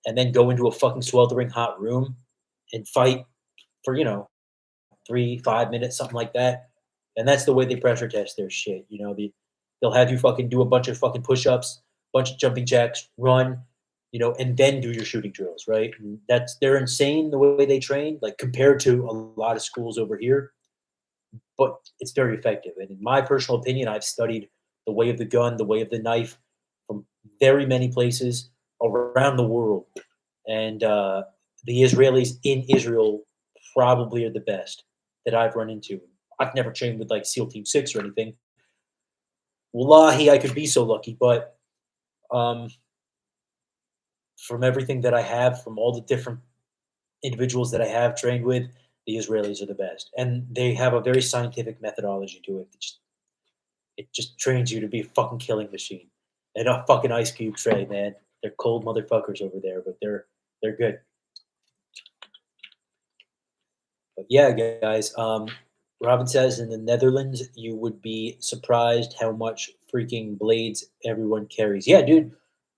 and then go into a fucking sweltering hot room and fight for 3, 5 minutes, something like that. And that's the way they pressure test their shit. They'll have you fucking do a bunch of fucking push-ups, bunch of jumping jacks, run, and then do your shooting drills, right? And they're insane the way they train, like compared to a lot of schools over here, but it's very effective. And in my personal opinion, I've studied the way of the gun, the way of the knife from very many places around the world. And the Israelis in Israel probably are the best that I've run into. I've never trained with like SEAL Team 6 or anything. Wallahi, I could be so lucky, but um, from everything that I have, from all the different individuals that I have trained with, the Israelis are the best. And they have a very scientific methodology to it. It just trains you to be a fucking killing machine. And a fucking ice cube tray, man. They're cold motherfuckers over there, but they're good. But yeah, guys. Robin says in the Netherlands, you would be surprised how much freaking blades everyone carries. Yeah, dude.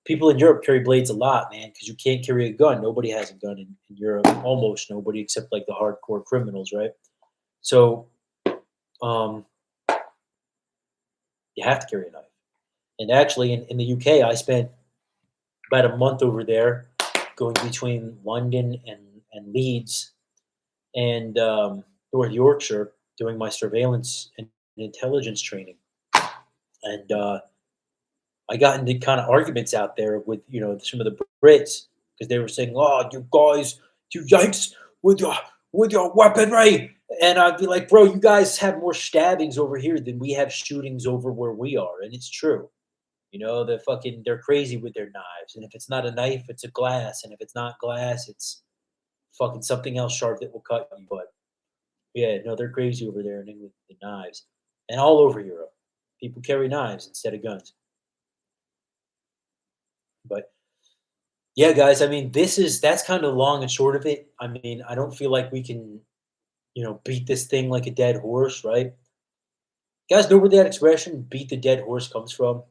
People in Europe carry blades a lot, man, because you can't carry a gun. Nobody has a gun in Europe. Almost nobody, except like the hardcore criminals, right? So um, you have to carry a knife. And actually, in the UK, I spent about a month over there, going between London and Leeds and North Yorkshire, doing my surveillance and intelligence training. And I got into kind of arguments out there with some of the Brits because they were saying, "Oh, you guys, you Yanks with your weaponry," and I'd be like, "Bro, you guys have more stabbings over here than we have shootings over where we are," and it's true. They're crazy with their knives, and if it's not a knife, it's a glass, and if it's not glass, it's fucking something else sharp that will cut you. But yeah, no, they're crazy over there in England with the knives, and all over Europe, people carry knives instead of guns. But yeah, guys, I mean, that's kind of long and short of it. I mean, I don't feel like we can, beat this thing like a dead horse, right? You guys know where that expression "beat the dead horse" comes from?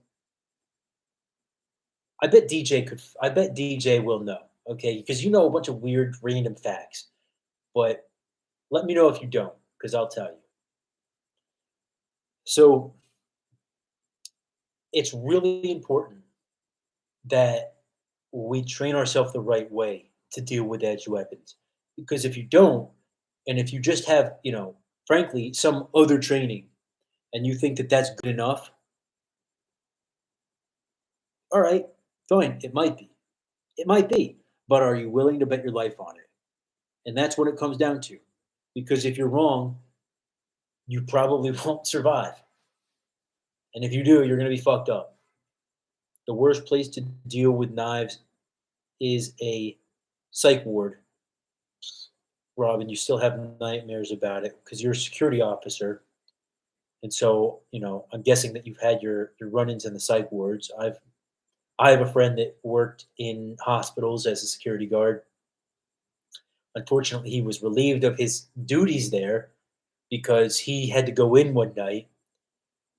I bet DJ will know, okay? Because you know a bunch of weird random facts. But let me know if you don't, because I'll tell you. So it's really important that we train ourselves the right way to deal with edge weapons. Because if you don't, and if you just have, frankly, some other training and you think that that's good enough, all right, fine, it might be. It might be. But are you willing to bet your life on it? And that's what it comes down to. Because if you're wrong, you probably won't survive. And if you do, you're going to be fucked up. The worst place to deal with knives is a psych ward. Robin, you still have nightmares about it because you're a security officer. And so, I'm guessing that you've had your run-ins in the psych wards. I have a friend that worked in hospitals as a security guard. Unfortunately, he was relieved of his duties there because he had to go in one night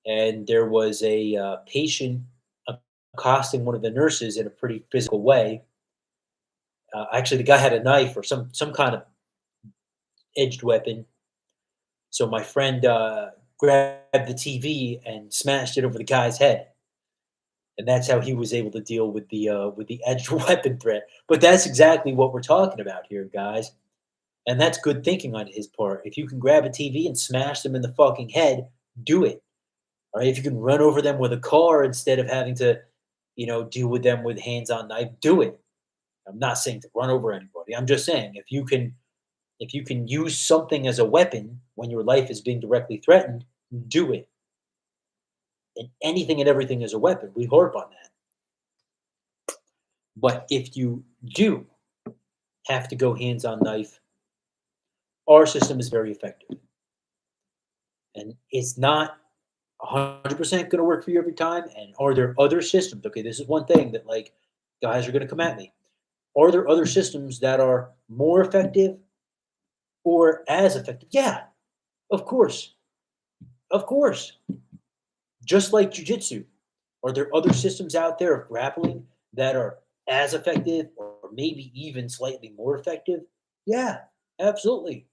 and there was a patient accosting one of the nurses in a pretty physical way. Actually, the guy had a knife or some kind of edged weapon. So my friend grabbed the TV and smashed it over the guy's head, and that's how he was able to deal with the edged weapon threat. But that's exactly what we're talking about here, guys. And that's good thinking on his part. If you can grab a TV and smash them in the fucking head, do it. All right. If you can run over them with a car instead of having to, deal with them with hands on knife, do it. I'm not saying to run over anybody. I'm just saying if you can use something as a weapon when your life is being directly threatened, do it. And anything and everything is a weapon. We harp on that. But if you do have to go hands on knife, our system is very effective. And it's not 100% going to work for you every time. And are there other systems? Okay, this is one thing that like guys are going to come at me. Are there other systems that are more effective or as effective? Yeah, of course. Of course. Just like jujitsu. Are there other systems out there of grappling that are as effective or maybe even slightly more effective? Yeah, absolutely.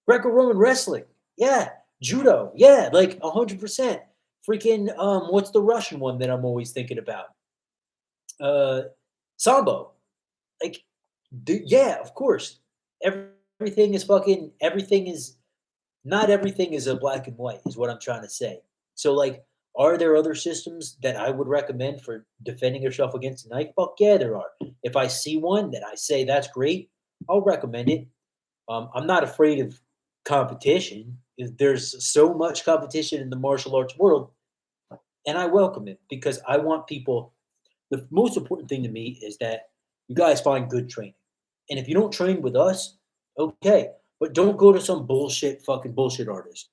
Greco-Roman wrestling. Yeah. Judo. Yeah, like 100%. Freaking what's the Russian one that I'm always thinking about? Uh Sambo. Like yeah, of course. Everything is fucking everything is not everything is a black and white is what I'm trying to say. So like are there other systems that I would recommend for defending yourself against a knife? Fuck yeah, there are. If I see one that I say that's great, I'll recommend it. I'm not afraid of competition. There's so much competition in the martial arts world, and I welcome it because I want people. The most important thing to me is that you guys find good training. And if you don't train with us, okay, but don't go to some bullshit, fucking bullshit artist.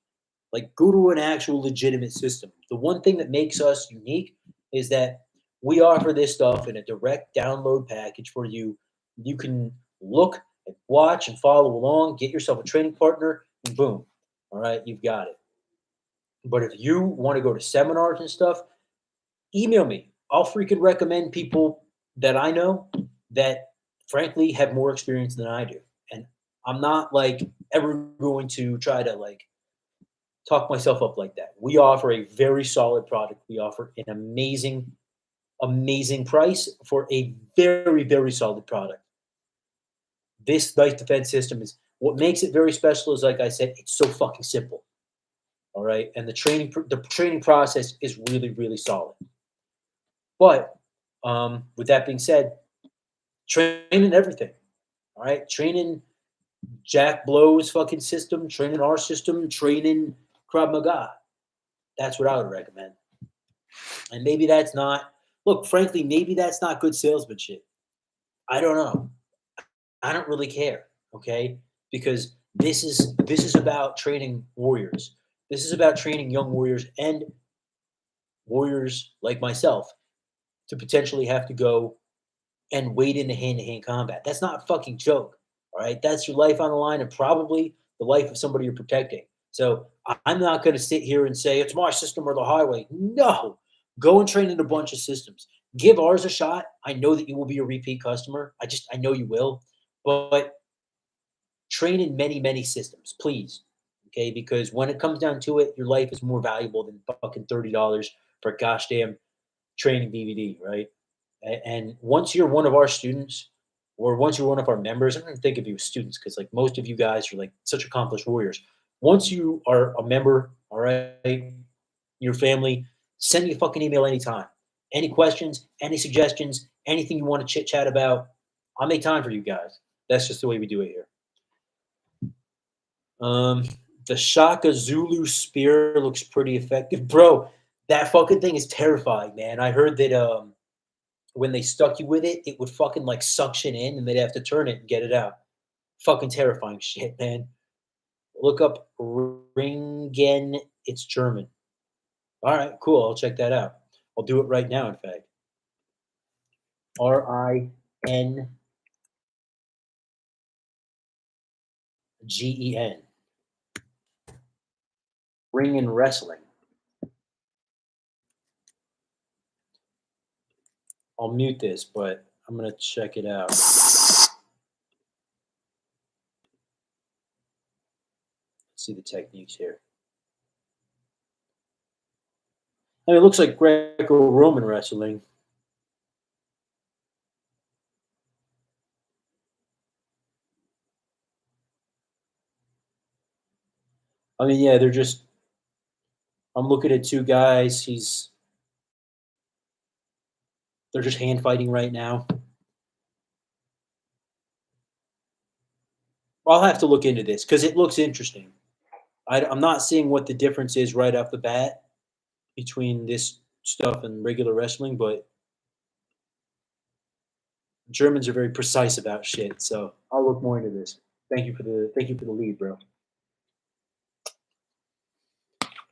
Like, go to an actual legitimate system. The one thing that makes us unique is that we offer this stuff in a direct download package for you. You can look and watch and follow along, get yourself a training partner, and boom. All right, you've got it. But if you want to go to seminars and stuff, email me. I'll freaking recommend people that I know that frankly have more experience than I do. And I'm not like ever going to try to like talk myself up like that. We offer a very solid product. We offer an amazing, amazing price for a very, very solid product. This knife defense system is what makes it very special is like I said, it's so fucking simple. All right. And the training process is really, really solid. But with that being said, training everything. All right. Training Jack Blow's fucking system, training our system, training Krav Maga. That's what I would recommend. And maybe that's not, look, frankly, maybe that's not good salesmanship. I don't know. I don't really care. Okay. Because this is about training warriors. This is about training young warriors and warriors like myself to potentially have to go and wade into hand-to-hand combat. That's not a fucking joke. All right. That's your life on the line and probably the life of somebody you're protecting. So I'm not going to sit here and say it's my system or the highway. No, go and train in a bunch of systems. Give ours a shot. I know that you will be a repeat customer. I know you will, but train in many, many systems, please. Okay. Because when it comes down to it, your life is more valuable than fucking $30 for a gosh damn training DVD, right? And once you're one of our students, or once you're one of our members, I'm going to think of you as students because like most of you guys are like such accomplished warriors. Once you are a member, all right, your family, send me a fucking email anytime. Any questions, any suggestions, anything you want to chit chat about, I'll make time for you guys. That's just the way we do it here. Um, the Shaka Zulu spear looks pretty effective, bro. That fucking thing is terrifying, man. I heard that when they stuck you with it, it would fucking like suction in and they'd have to turn it and get it out. Fucking terrifying shit, man. Look up Ringen. It's German. All right, cool. I'll check that out. I'll do it right now, in fact. Ringen. Ring and wrestling. I'll mute this, but I'm going to check it out. Let's see the techniques here. I mean, it looks like Greco-Roman wrestling. I mean, yeah, they're just. I'm looking at two guys. They're just hand fighting right now. I'll have to look into this because it looks interesting. I'm not seeing what the difference is right off the bat between this stuff and regular wrestling, but Germans are very precise about shit. So I'll look more into this. Thank you for the lead, bro.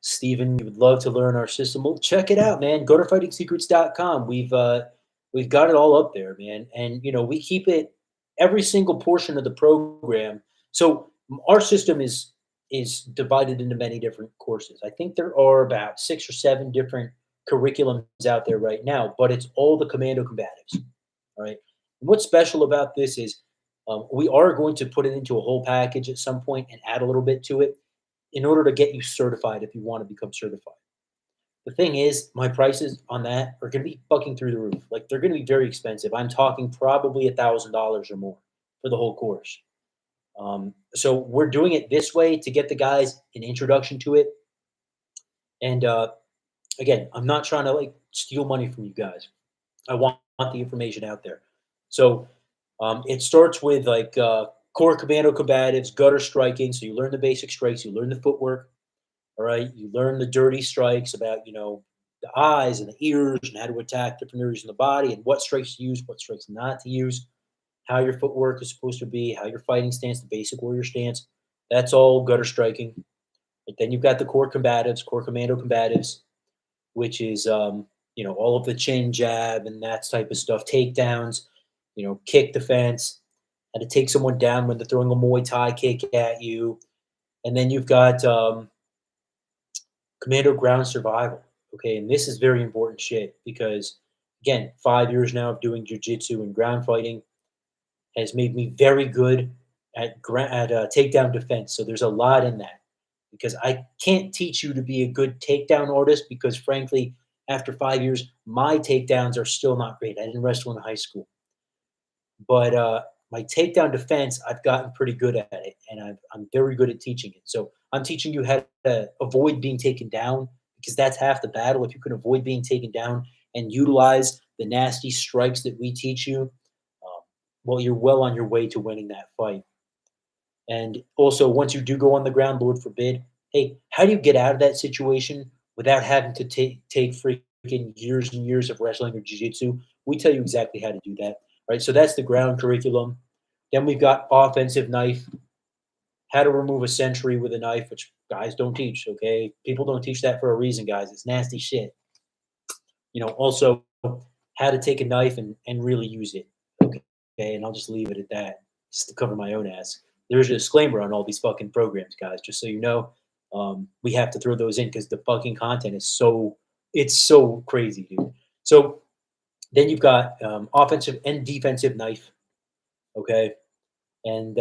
Steven, you would love to learn our system. Well, check it out, man. Go to fightingsecrets.com. We've got it all up there, man. And we keep it every single portion of the program. So our system is divided into many different courses. I think there are about 6 or 7 different curriculums out there right now, but it's all the commando combatives. All right. And what's special about this is we are going to put it into a whole package at some point and add a little bit to it in order to get you certified if you want to become certified. The thing is, my prices on that are going to be fucking through the roof. Like they're going to be very expensive. I'm talking probably $1,000 or more for the whole course. So we're doing it this way to get the guys an introduction to it. And again, I'm not trying to like steal money from you guys. I want the information out there. So it starts with like core commando combatives, gutter striking. So you learn the basic strikes, you learn the footwork. All right. You learn the dirty strikes about, the eyes and the ears and how to attack different areas in the body and what strikes to use, what strikes not to use, how your footwork is supposed to be, how your fighting stance, the basic warrior stance. That's all gutter striking. But then you've got the core combatives, core commando combatives, which is, all of the chin jab and that type of stuff, takedowns, kick defense, how to take someone down when they're throwing a Muay Thai kick at you. And then you've got, commando ground survival. Okay, and this is very important shit because again, 5 years now of doing jujitsu and ground fighting has made me very good at takedown defense. So there's a lot in that because I can't teach you to be a good takedown artist because frankly, after 5 years, my takedowns are still not great. I didn't wrestle in high school, but my takedown defense, I've gotten pretty good at it, and I'm very good at teaching it. So I'm teaching you how to avoid being taken down because that's half the battle. If you can avoid being taken down and utilize the nasty strikes that we teach you, well, you're well on your way to winning that fight. And also, once you do go on the ground, Lord forbid, hey, how do you get out of that situation without having to take freaking years and years of wrestling or jiu-jitsu? We tell you exactly how to do that. Right. So that's the ground curriculum. Then we've got offensive knife, how to remove a sentry with a knife, which guys don't teach. Okay. People don't teach that for a reason, guys. It's nasty shit. Also how to take a knife and really use it. Okay. And I'll just leave it at that just to cover my own ass. There's a disclaimer on all these fucking programs, guys, just so you know. We have to throw those in because the fucking content is so crazy, dude. So then you've got offensive and defensive knife. Okay. And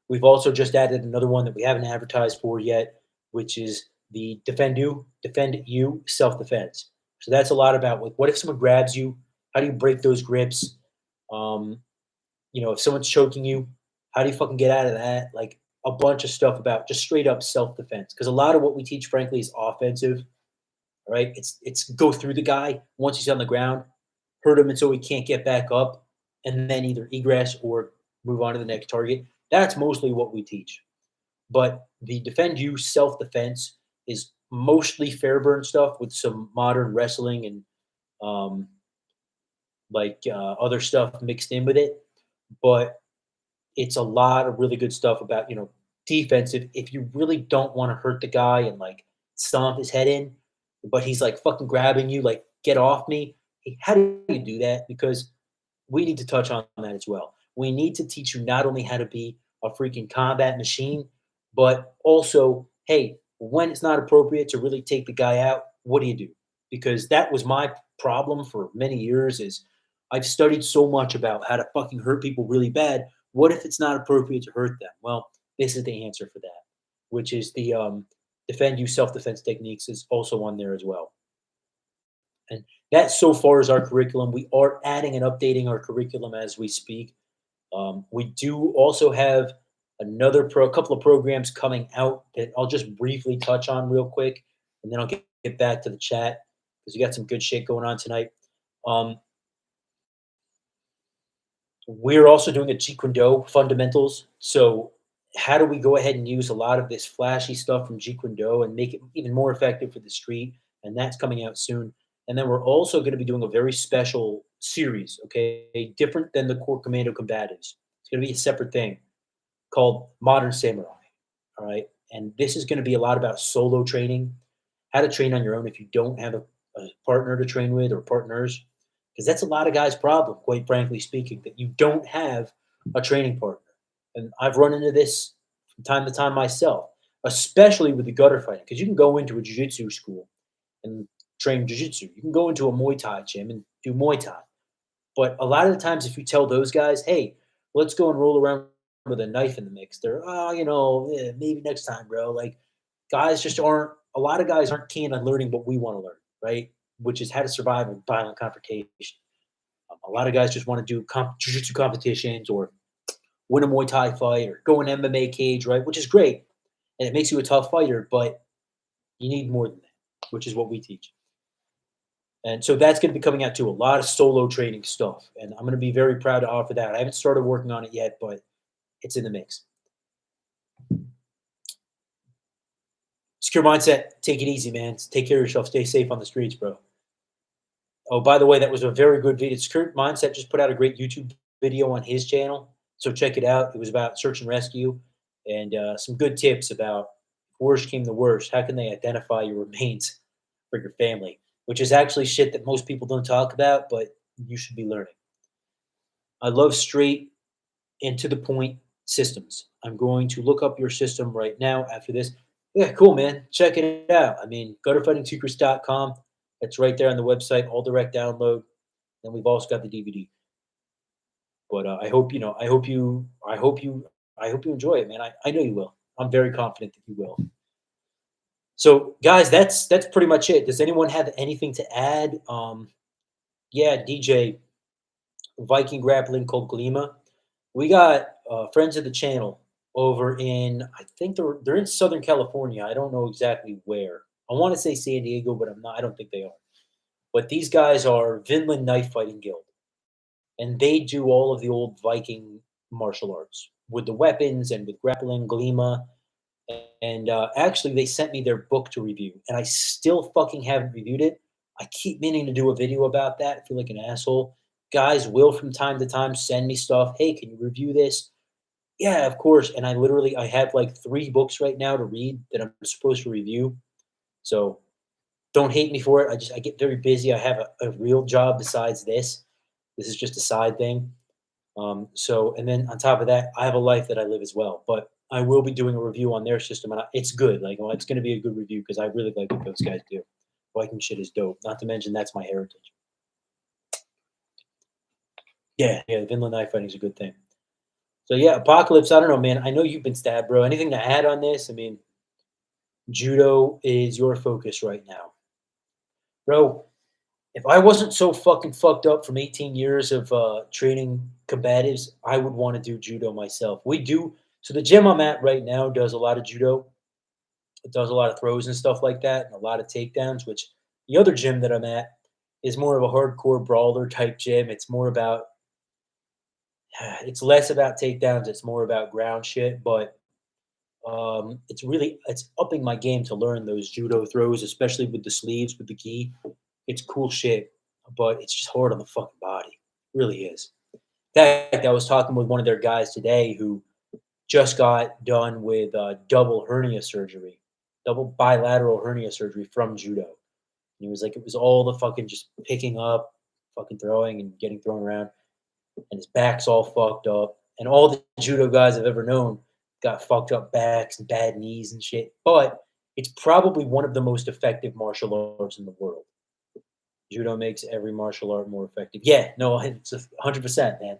we've also just added another one that we haven't advertised for yet, which is the defend you self defense. So that's a lot about like, what if someone grabs you? How do you break those grips? Um, if someone's choking you, how do you fucking get out of that? Like a bunch of stuff about just straight up self defense. Because a lot of what we teach, frankly, is offensive. All right, it's go through the guy once he's on the ground, hurt him until he can't get back up, and then either egress or move on to the next target. That's mostly what we teach. But the defend you self defense is mostly Fairburn stuff with some modern wrestling and um, other stuff mixed in with it. But it's a lot of really good stuff about defensive. If you really don't want to hurt the guy and like stomp his head in, but he's like fucking grabbing you, like get off me. Hey, how do you do that? Because we need to touch on that as well. We need to teach you not only how to be a freaking combat machine, but also, hey, when it's not appropriate to really take the guy out, what do you do? Because that was my problem for many years is I've studied so much about how to fucking hurt people really bad. What if it's not appropriate to hurt them? Well, this is the answer for that, which is the defend you self-defense techniques is also on there as well. And that so far is our curriculum. We are adding and updating our curriculum as we speak. We do also have a couple of programs coming out that I'll just briefly touch on real quick, and then I'll get back to the chat because we got some good shit going on tonight. Um, we're also doing a Jeet Kune Do fundamentals. So how do we go ahead and use a lot of this flashy stuff from Jeet Kune Do and make it even more effective for the street? And that's coming out soon. And then we're also going to be doing a very special series, okay, different than the core commando combatives. It's going to be a separate thing called Modern Samurai. All right. And this is going to be a lot about solo training, how to train on your own if you don't have a partner to train with or partners. Because that's a lot of guys' problem, quite frankly speaking, that you don't have a training partner. And I've run into this from time to time myself, especially with the gutter fighting. Because you can go into a jiu-jitsu school and train jiu-jitsu. You can go into a Muay Thai gym and do Muay Thai. But a lot of the times, if you tell those guys, "Hey, let's go and roll around with a knife in the mix," they're, "Oh, maybe next time, bro." Like, guys just aren't. A lot of guys aren't keen on learning what we want to learn, right? Which is how to survive in violent confrontation. A lot of guys just want to do jiu-jitsu competitions or win a Muay Thai fight or go in MMA cage, right? Which is great, and it makes you a tough fighter, but you need more than that, which is what we teach. And so that's going to be coming out too. A lot of solo training stuff. And I'm going to be very proud to offer that. I haven't started working on it yet, but it's in the mix. Secure mindset. Take it easy, man. Take care of yourself. Stay safe on the streets, bro. Oh, by the way, that was a very good video. Secure mindset just put out a great YouTube video on his channel. So check it out. It was about search and rescue and some good tips about if worst came to worst. How can they identify your remains for your family? Which is actually shit that most people don't talk about, but you should be learning. I love straight and to the point systems. I'm going to look up your system right now after this. Yeah, cool, man. Check it out. I mean, go to fightingsecrets.com. It's right there on the website, all direct download. And we've also got the DVD. But I hope you enjoy it, man. I know you will. I'm very confident that you will. So, guys, that's pretty much it. Does anyone have anything to add? Yeah, DJ Viking Grappling called Glima. We got friends of the channel over in I think they're in Southern California. I don't know exactly where. I want to say San Diego, but I'm not. I don't think they are. But these guys are Vinland Knife Fighting Guild, and they do all of the old Viking martial arts with the weapons and with grappling, Glima. And actually, they sent me their book to review, and I still fucking haven't reviewed it. I keep meaning to do a video about that. I feel like an asshole. Guys will from time to time send me stuff. Hey, can you review this? Yeah, of course. And I have like 3 books right now to read that I'm supposed to review. So don't hate me for it. I get very busy. I have a real job besides this. This is just a side thing. And then on top of that, I have a life that I live as well. But I will be doing a review on their system, and it's good. Like, well, it's going to be a good review because I really like what those guys do. Viking shit is dope. Not to mention that's my heritage. Yeah, Vinland knife fighting is a good thing. So yeah, Apocalypse. I don't know, man. I know you've been stabbed, bro. Anything to add on this? I mean, judo is your focus right now, bro. If I wasn't so fucking fucked up from 18 years of training combatives, I would want to do judo myself. We do. So the gym I'm at right now does a lot of judo. It does a lot of throws and stuff like that, and a lot of takedowns. Which the other gym that I'm at is more of a hardcore brawler type gym. It's more about. It's less about takedowns. It's more about ground shit. But it's upping my game to learn those judo throws, especially with the sleeves, with the gi. It's cool shit, but it's just hard on the fucking body. It really is. In fact, I was talking with one of their guys today who just got done with double bilateral hernia surgery from judo. And he was like, it was all the fucking just picking up, fucking throwing and getting thrown around, and his back's all fucked up. And all the judo guys I've ever known got fucked up backs and bad knees and shit. But it's probably one of the most effective martial arts in the world. Judo makes every martial art more effective. Yeah, no, it's 100%, man.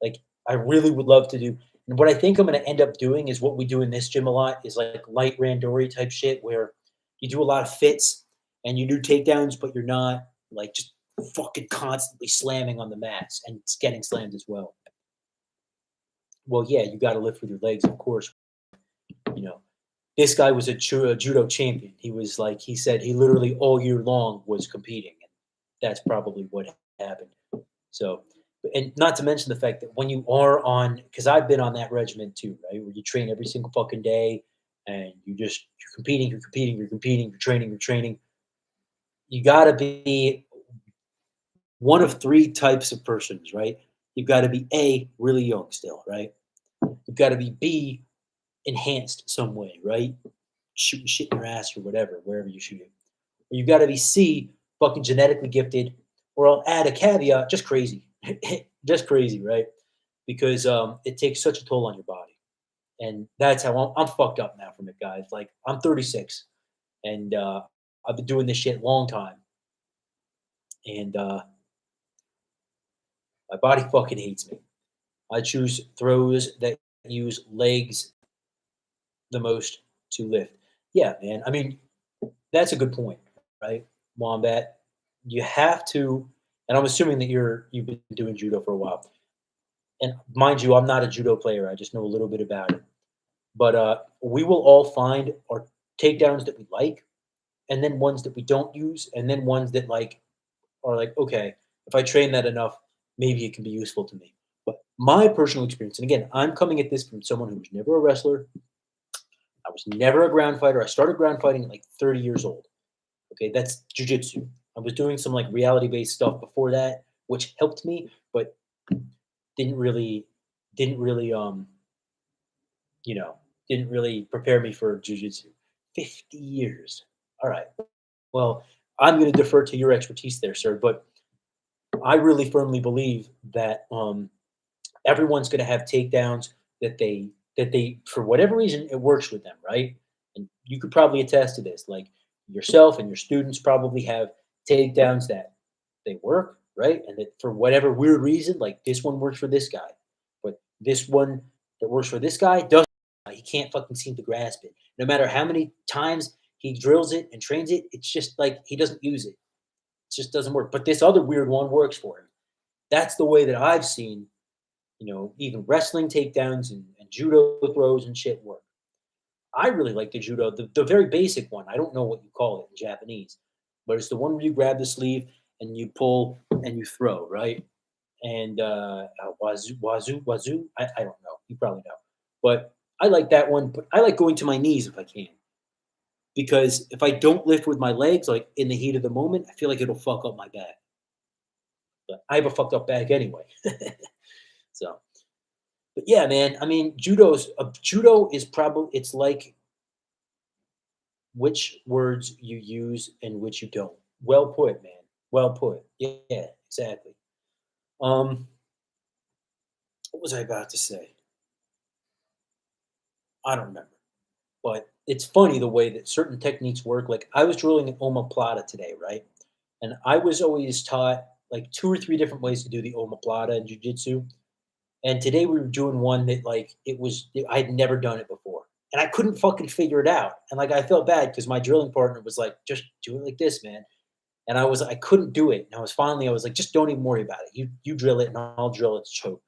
Like, I really would love to do. And what I think I'm going to end up doing is what we do in this gym a lot is like light randori type shit where you do a lot of fits and you do takedowns, but you're not like just fucking constantly slamming on the mats and it's getting slammed as well. Well, yeah, you got to lift with your legs, of course. You know, this guy was a judo champion. He said he literally all year long was competing. And that's probably what happened. So And not to mention the fact that when you are on, because I've been on that regimen too, right? Where you train every single fucking day and you're competing, you're competing, you're competing, you're training, you're training. You gotta be one of three types of persons, right? You've got to be A, really young still, right? You've got to be B, enhanced some way, right? Shooting shit in your ass or whatever, wherever you shoot it. Or you've got to be C, fucking genetically gifted, or I'll add a caveat, just crazy. Just crazy, right? Because it takes such a toll on your body. And that's how I'm fucked up now from it, guys. Like, I'm 36 and I've been doing this shit a long time. And my body fucking hates me. I choose throws that use legs the most to lift. Yeah, man. I mean, that's a good point, right, Wombat? You have to, and I'm assuming that you've been doing judo for a while. And mind you, I'm not a judo player. I just know a little bit about it. But we will all find our takedowns that we like, and then ones that we don't use, and then ones that like are like, okay, if I train that enough, maybe it can be useful to me. But my personal experience, and again, I'm coming at this from someone who was never a wrestler. I was never a ground fighter. I started ground fighting at like 30 years old. Okay, that's jujitsu. I was doing some like reality based stuff before that, which helped me, but didn't really, didn't really, you know, didn't really prepare me for jujitsu. 50 years. All right. Well, I'm going to defer to your expertise there, sir. But I really firmly believe that everyone's going to have takedowns that they for whatever reason it works with them, right? And you could probably attest to this. Like yourself and your students probably have takedowns that they work, right? And that for whatever weird reason, like this one works for this guy, but this one that works for this guy doesn't. He can't fucking seem to grasp it. No matter how many times he drills it and trains it, it's just like he doesn't use it. It just doesn't work. But this other weird one works for him. That's the way that I've seen, even wrestling takedowns and judo throws and shit work. I really like the judo, the very basic one. I don't know what you call it in Japanese, but it's the one where you grab the sleeve and you pull and you throw, right? And wazoo. I don't know. You probably know, but I like that one. But I like going to my knees if I can, because if I don't lift with my legs, like in the heat of the moment, I feel like it'll fuck up my back. But I have a fucked up back anyway. So, but yeah, man. I mean, judo is probably it's like which words you use and which you don't. Well put, man. Well put. Yeah, exactly. Um, what was I about to say? I don't remember. But it's funny the way that certain techniques work. Like I was drilling an omoplata today, right? And I was always taught like two or three different ways to do the omoplata in jiu-jitsu. And today we were doing one that like I'd never done it before. And I couldn't fucking figure it out. And like I felt bad because my drilling partner was like, just do it like this, man. And I couldn't do it. And I was like, just don't even worry about it. You drill it and I'll drill its choke.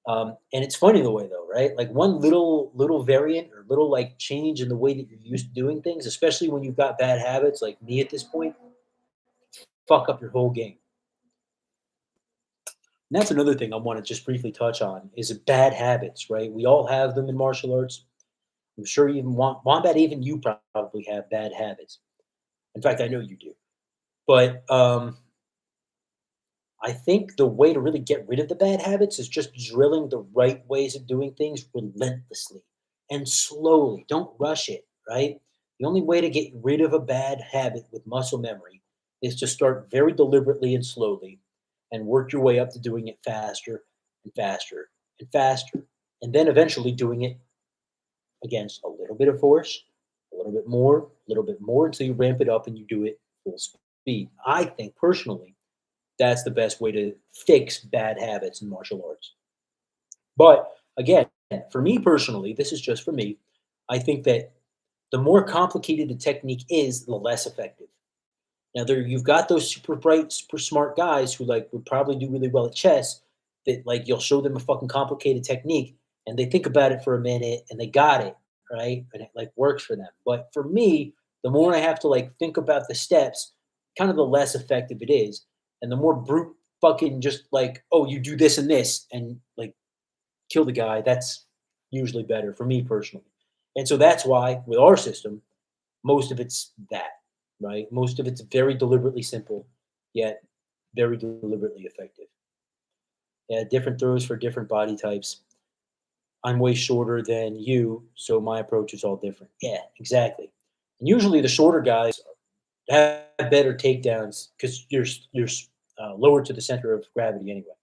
And it's funny the way though, right? Like one little variant or little like change in the way that you're used to doing things, especially when you've got bad habits like me at this point, fuck up your whole game. And that's another thing I want to just briefly touch on is bad habits, right? We all have them in martial arts. I'm sure even Wombat, even you probably have bad habits. In fact, I know you do. But I think the way to really get rid of the bad habits is just drilling the right ways of doing things relentlessly and slowly. Don't rush it, right? The only way to get rid of a bad habit with muscle memory is to start very deliberately and slowly and work your way up to doing it faster and faster and faster. And then eventually doing it against a little bit of force, a little bit more until you ramp it up and you do it full speed. I think personally that's the best way to fix bad habits in martial arts. But again, for me personally, this is just for me. I think that the more complicated the technique is, the less effective. Now, there you've got those super bright, super smart guys who like would probably do really well at chess. That like you'll show them a fucking complicated technique and they think about it for a minute and they got it right, and it like works for them. But for me, the more I have to like think about the steps, kind of the less effective it is, and the more brute. fucking just like, oh, you do this and this and like kill the guy, that's usually better for me personally. And so that's why with our system, most of it's that, right? Most of it's very deliberately simple, yet very deliberately effective. Yeah, different throws for different body types. I'm way shorter than you, so my approach is all different. Yeah, exactly. And usually the shorter guys have better takedowns because you're lower to the center of gravity anyway.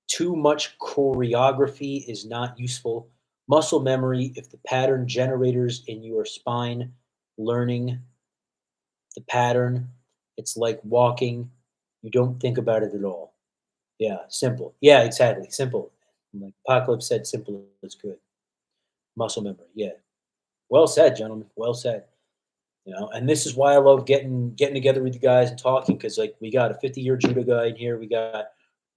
Too much choreography is not useful. Muscle memory, if the pattern generators in your spine learning the pattern, it's like walking. You don't think about it at all. Yeah, simple. Yeah, exactly. Simple. Like Apocalypse said, simple is good. Muscle memory. Yeah. Well said, gentlemen. Well said. And this is why I love getting together with you guys and talking because like we got a 50-year judo guy in here. We got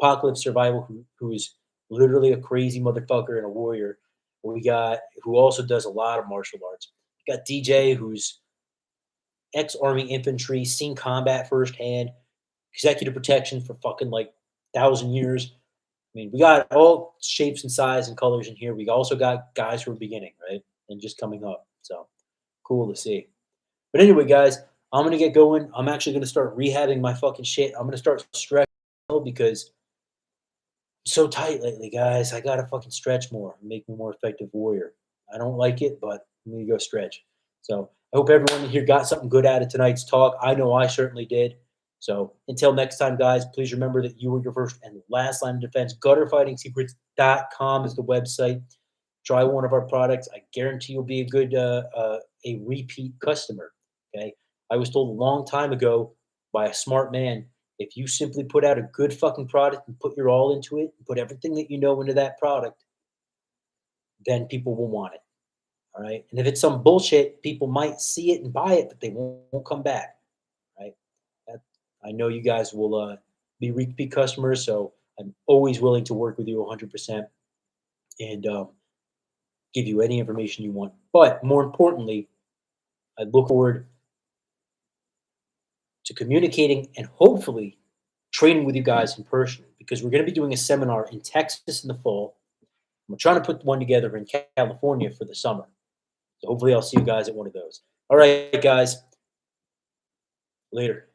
Apocalypse Survival who is literally a crazy motherfucker and a warrior. We got who also does a lot of martial arts. We got DJ who's ex-army infantry, seen combat firsthand, executive protection for fucking like 1,000 years. I mean, we got all shapes and size and colors in here. We also got guys who are beginning, right? And just coming up. So cool to see. But anyway, guys, I'm gonna get going. I'm actually gonna start rehabbing my fucking shit. I'm gonna start stretching because I'm so tight lately, guys. I gotta fucking stretch more and make me a more effective warrior. I don't like it, but I'm gonna go stretch. So I hope everyone here got something good out of tonight's talk. I know I certainly did. So until next time, guys, please remember that you were your first and last line of defense. Gutterfightingsecrets.com is the website. Try one of our products. I guarantee you'll be a good a repeat customer. Okay. I was told a long time ago by a smart man, if you simply put out a good fucking product and put your all into it, and put everything that you know into that product, then people will want it. All right. And if it's some bullshit, people might see it and buy it, but they won't come back. Right. That, I know you guys will be repeat customers, so I'm always willing to work with you 100% and give you any information you want. But more importantly, I look forward to communicating and hopefully training with you guys in person because we're going to be doing a seminar in Texas in the fall. We're trying to put one together in California for the summer. So hopefully I'll see you guys at one of those. All right, guys. Later.